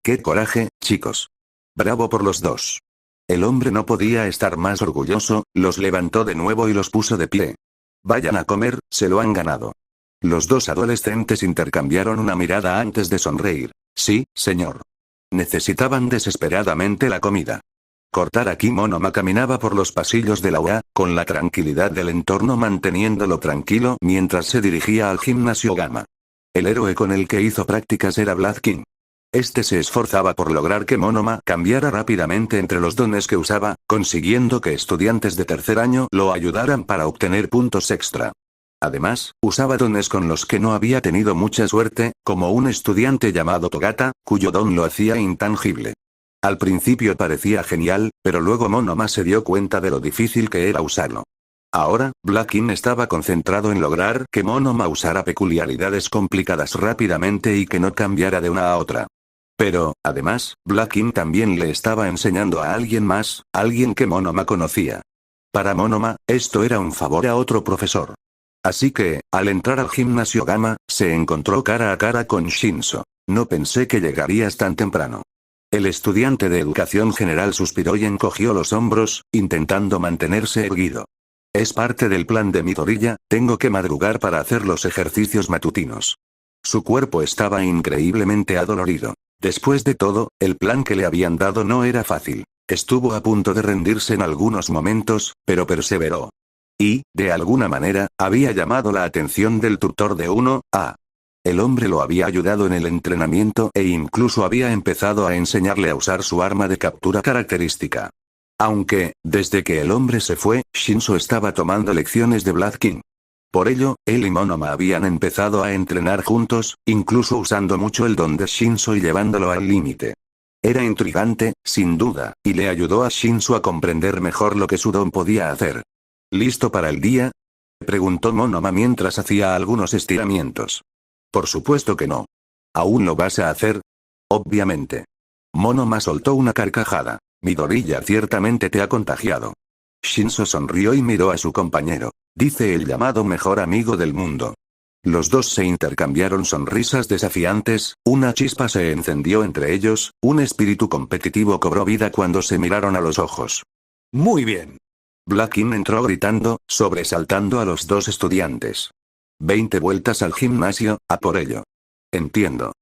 «¡Qué coraje, chicos! Bravo por los dos». El hombre no podía estar más orgulloso, los levantó de nuevo y los puso de pie. «Vayan a comer, se lo han ganado». Los dos adolescentes intercambiaron una mirada antes de sonreír. «Sí, señor». Necesitaban desesperadamente la comida. Cortar aquí Monoma caminaba por los pasillos de la UA, con la tranquilidad del entorno manteniéndolo tranquilo mientras se dirigía al gimnasio Gamma. El héroe con el que hizo prácticas era Blood King. Este se esforzaba por lograr que Monoma cambiara rápidamente entre los dones que usaba, consiguiendo que estudiantes de tercer año lo ayudaran para obtener puntos extra. Además, usaba dones con los que no había tenido mucha suerte, como un estudiante llamado Togata, cuyo don lo hacía intangible. Al principio parecía genial, pero luego Monoma se dio cuenta de lo difícil que era usarlo. Ahora, Blackin estaba concentrado en lograr que Monoma usara peculiaridades complicadas rápidamente y que no cambiara de una a otra. Pero, además, Blackin también le estaba enseñando a alguien más, alguien que Monoma conocía. Para Monoma, esto era un favor a otro profesor. Así que, al entrar al gimnasio Gamma, se encontró cara a cara con Shinso. No pensé que llegarías tan temprano. El estudiante de educación general suspiró y encogió los hombros, intentando mantenerse erguido. Es parte del plan de Midoriya, tengo que madrugar para hacer los ejercicios matutinos. Su cuerpo estaba increíblemente adolorido. Después de todo, el plan que le habían dado no era fácil. Estuvo a punto de rendirse en algunos momentos, pero perseveró. Y, de alguna manera, había llamado la atención del tutor de 1A. El hombre lo había ayudado en el entrenamiento e incluso había empezado a enseñarle a usar su arma de captura característica. Aunque, desde que el hombre se fue, Shinso estaba tomando lecciones de Blood King. Por ello, él y Monoma habían empezado a entrenar juntos, incluso usando mucho el don de Shinso y llevándolo al límite. Era intrigante, sin duda, y le ayudó a Shinso a comprender mejor lo que su don podía hacer. ¿Listo para el día?, preguntó Monoma mientras hacía algunos estiramientos. Por supuesto que no. ¿Aún lo vas a hacer? Obviamente. Monoma soltó una carcajada. Midoriya ciertamente te ha contagiado. Shinso sonrió y miró a su compañero. Dice el llamado mejor amigo del mundo. Los dos se intercambiaron sonrisas desafiantes, una chispa se encendió entre ellos, un espíritu competitivo cobró vida cuando se miraron a los ojos. Muy bien. Blackin entró gritando, sobresaltando a los dos estudiantes. 20 vueltas al gimnasio, a por ello. Entiendo.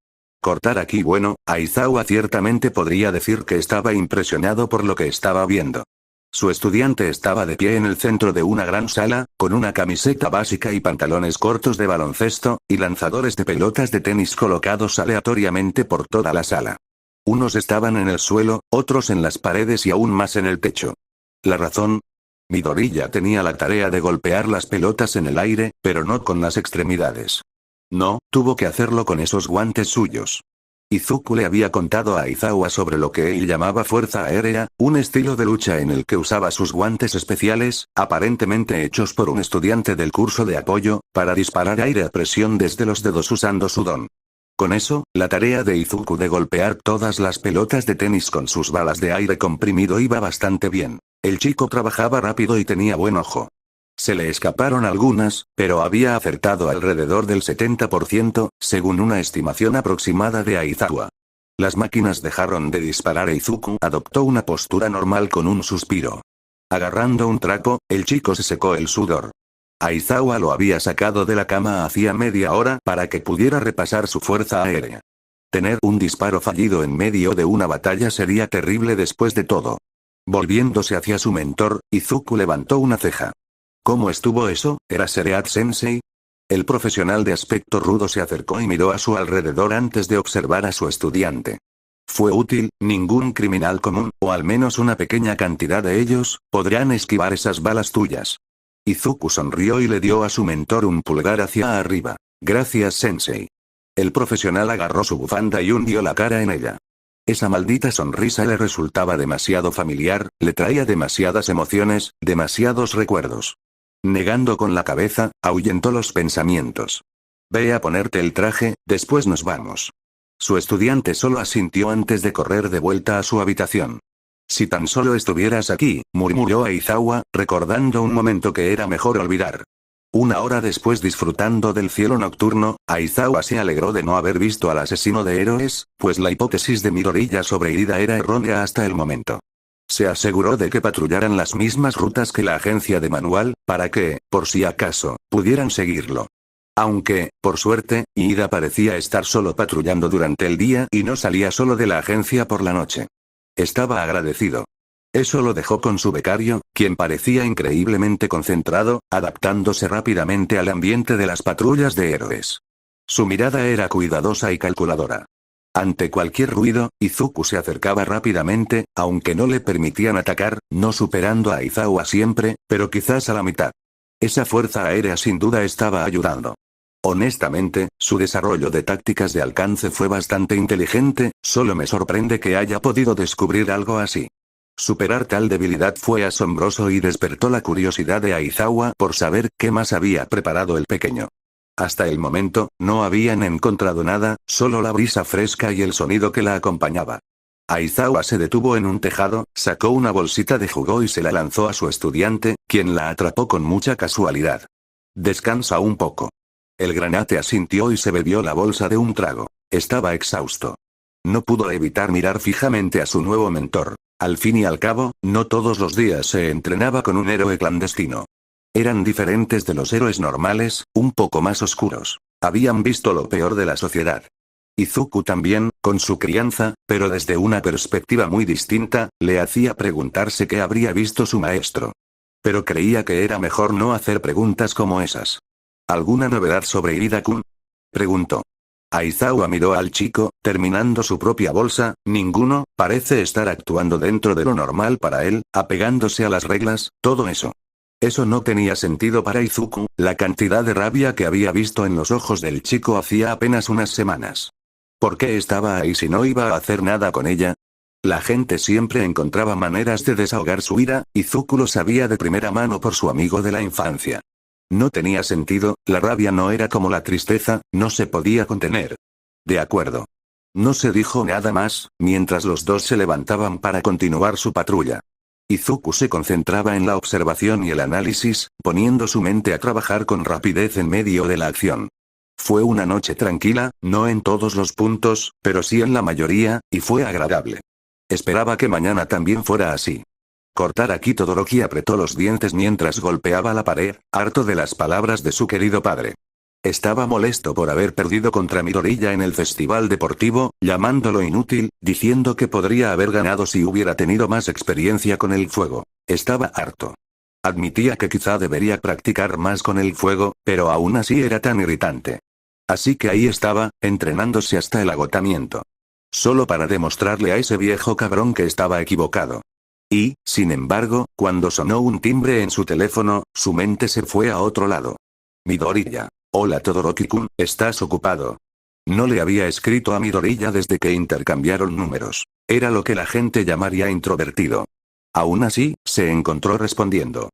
Cortar aquí. Bueno, Aizawa ciertamente podría decir que estaba impresionado por lo que estaba viendo. Su estudiante estaba de pie en el centro de una gran sala, con una camiseta básica y pantalones cortos de baloncesto, y lanzadores de pelotas de tenis colocados aleatoriamente por toda la sala. Unos estaban en el suelo, otros en las paredes y aún más en el techo. ¿La razón? Midoriya tenía la tarea de golpear las pelotas en el aire, pero no con las extremidades. No, tuvo que hacerlo con esos guantes suyos. Izuku le había contado a Aizawa sobre lo que él llamaba fuerza aérea, un estilo de lucha en el que usaba sus guantes especiales, aparentemente hechos por un estudiante del curso de apoyo, para disparar aire a presión desde los dedos usando su don. Con eso, la tarea de Izuku de golpear todas las pelotas de tenis con sus balas de aire comprimido iba bastante bien. El chico trabajaba rápido y tenía buen ojo. Se le escaparon algunas, pero había acertado alrededor del 70%, según una estimación aproximada de Aizawa. Las máquinas dejaron de disparar e Izuku adoptó una postura normal con un suspiro. Agarrando un trapo, el chico se secó el sudor. Aizawa lo había sacado de la cama hacía media hora para que pudiera repasar su fuerza aérea. Tener un disparo fallido en medio de una batalla sería terrible después de todo. Volviéndose hacia su mentor, Izuku levantó una ceja. ¿Cómo estuvo eso, Eraserhead-sensei? El profesional de aspecto rudo se acercó y miró a su alrededor antes de observar a su estudiante. Fue útil, ningún criminal común, o al menos una pequeña cantidad de ellos, podrán esquivar esas balas tuyas. Izuku sonrió y le dio a su mentor un pulgar hacia arriba. Gracias, sensei. El profesional agarró su bufanda y hundió la cara en ella. Esa maldita sonrisa le resultaba demasiado familiar, le traía demasiadas emociones, demasiados recuerdos. Negando con la cabeza, ahuyentó los pensamientos. Ve a ponerte el traje, después nos vamos. Su estudiante solo asintió antes de correr de vuelta a su habitación. Si tan solo estuvieras aquí, murmuró Aizawa, recordando un momento que era mejor olvidar. Una hora después, disfrutando del cielo nocturno, Aizawa se alegró de no haber visto al asesino de héroes, pues la hipótesis de Midoriya sobre Ida era errónea hasta el momento. Se aseguró de que patrullaran las mismas rutas que la agencia de Manual, para que, por si acaso, pudieran seguirlo. Aunque, por suerte, Ida parecía estar solo patrullando durante el día y no salía solo de la agencia por la noche. Estaba agradecido. Eso lo dejó con su becario, quien parecía increíblemente concentrado, adaptándose rápidamente al ambiente de las patrullas de héroes. Su mirada era cuidadosa y calculadora. Ante cualquier ruido, Izuku se acercaba rápidamente, aunque no le permitían atacar, no superando a Aizawa siempre, pero quizás a la mitad. Esa fuerza aérea sin duda estaba ayudando. Honestamente, su desarrollo de tácticas de alcance fue bastante inteligente, solo me sorprende que haya podido descubrir algo así. Superar tal debilidad fue asombroso y despertó la curiosidad de Aizawa por saber qué más había preparado el pequeño. Hasta el momento, no habían encontrado nada, solo la brisa fresca y el sonido que la acompañaba. Aizawa se detuvo en un tejado, sacó una bolsita de jugo y se la lanzó a su estudiante, quien la atrapó con mucha casualidad. Descansa un poco. El granate asintió y se bebió la bolsa de un trago. Estaba exhausto. No pudo evitar mirar fijamente a su nuevo mentor. Al fin y al cabo, no todos los días se entrenaba con un héroe clandestino. Eran diferentes de los héroes normales, un poco más oscuros. Habían visto lo peor de la sociedad. Izuku también, con su crianza, pero desde una perspectiva muy distinta, le hacía preguntarse qué habría visto su maestro. Pero creía que era mejor no hacer preguntas como esas. ¿Alguna novedad sobre Ida-kun? Preguntó. Aizawa miró al chico, terminando su propia bolsa. Ninguno parece estar actuando dentro de lo normal para él, apegándose a las reglas, todo eso. Eso no tenía sentido para Izuku, la cantidad de rabia que había visto en los ojos del chico hacía apenas unas semanas. ¿Por qué estaba ahí si no iba a hacer nada con ella? La gente siempre encontraba maneras de desahogar su ira, Izuku lo sabía de primera mano por su amigo de la infancia. No tenía sentido, la rabia no era como la tristeza, no se podía contener. De acuerdo. No se dijo nada más, mientras los dos se levantaban para continuar su patrulla. Izuku se concentraba en la observación y el análisis, poniendo su mente a trabajar con rapidez en medio de la acción. Fue una noche tranquila, no en todos los puntos, pero sí en la mayoría, y fue agradable. Esperaba que mañana también fuera así. Cortar aquí. Todoroki apretó los dientes mientras golpeaba la pared, harto de las palabras de su querido padre. Estaba molesto por haber perdido contra Midoriya en el festival deportivo, llamándolo inútil, diciendo que podría haber ganado si hubiera tenido más experiencia con el fuego. Estaba harto. Admitía que quizá debería practicar más con el fuego, pero aún así era tan irritante. Así que ahí estaba, entrenándose hasta el agotamiento. Solo para demostrarle a ese viejo cabrón que estaba equivocado. Y, sin embargo, cuando sonó un timbre en su teléfono, su mente se fue a otro lado. Midoriya. Hola Todoroki-kun, ¿estás ocupado? No le había escrito a Midoriya desde que intercambiaron números. Era lo que la gente llamaría introvertido. Aún así, se encontró respondiendo.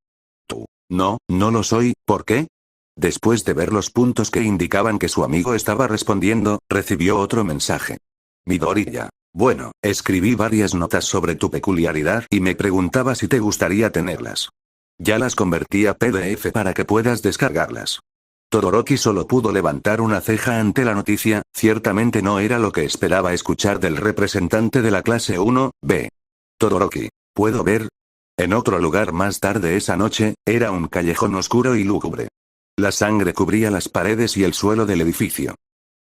Tú. No, no lo soy, ¿por qué? Después de ver los puntos que indicaban que su amigo estaba respondiendo, recibió otro mensaje. Midoriya. Bueno, escribí varias notas sobre tu peculiaridad y me preguntaba si te gustaría tenerlas. Ya las convertí a PDF para que puedas descargarlas. Todoroki solo pudo levantar una ceja ante la noticia, ciertamente no era lo que esperaba escuchar del representante de la clase 1B. Todoroki. ¿Puedo ver? En otro lugar más tarde esa noche, era un callejón oscuro y lúgubre. La sangre cubría las paredes y el suelo del edificio.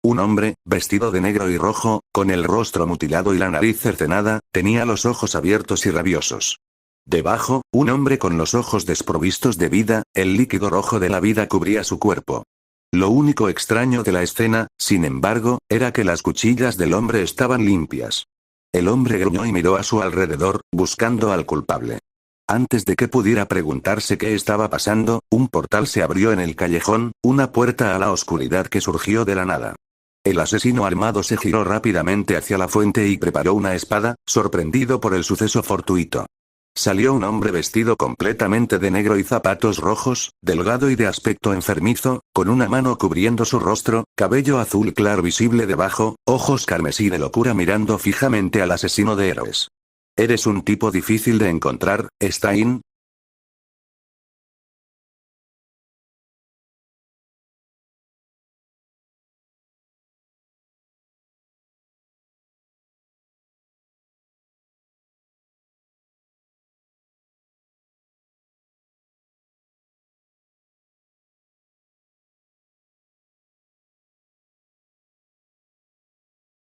Un hombre, vestido de negro y rojo, con el rostro mutilado y la nariz cercenada, tenía los ojos abiertos y rabiosos. Debajo, un hombre con los ojos desprovistos de vida, el líquido rojo de la vida cubría su cuerpo. Lo único extraño de la escena, sin embargo, era que las cuchillas del hombre estaban limpias. El hombre gruñó y miró a su alrededor, buscando al culpable. Antes de que pudiera preguntarse qué estaba pasando, un portal se abrió en el callejón, una puerta a la oscuridad que surgió de la nada. El asesino armado se giró rápidamente hacia la fuente y preparó una espada, sorprendido por el suceso fortuito. Salió un hombre vestido completamente de negro y zapatos rojos, delgado y de aspecto enfermizo, con una mano cubriendo su rostro, cabello azul claro visible debajo, ojos carmesí de locura mirando fijamente al asesino de héroes. Eres un tipo difícil de encontrar, Stein,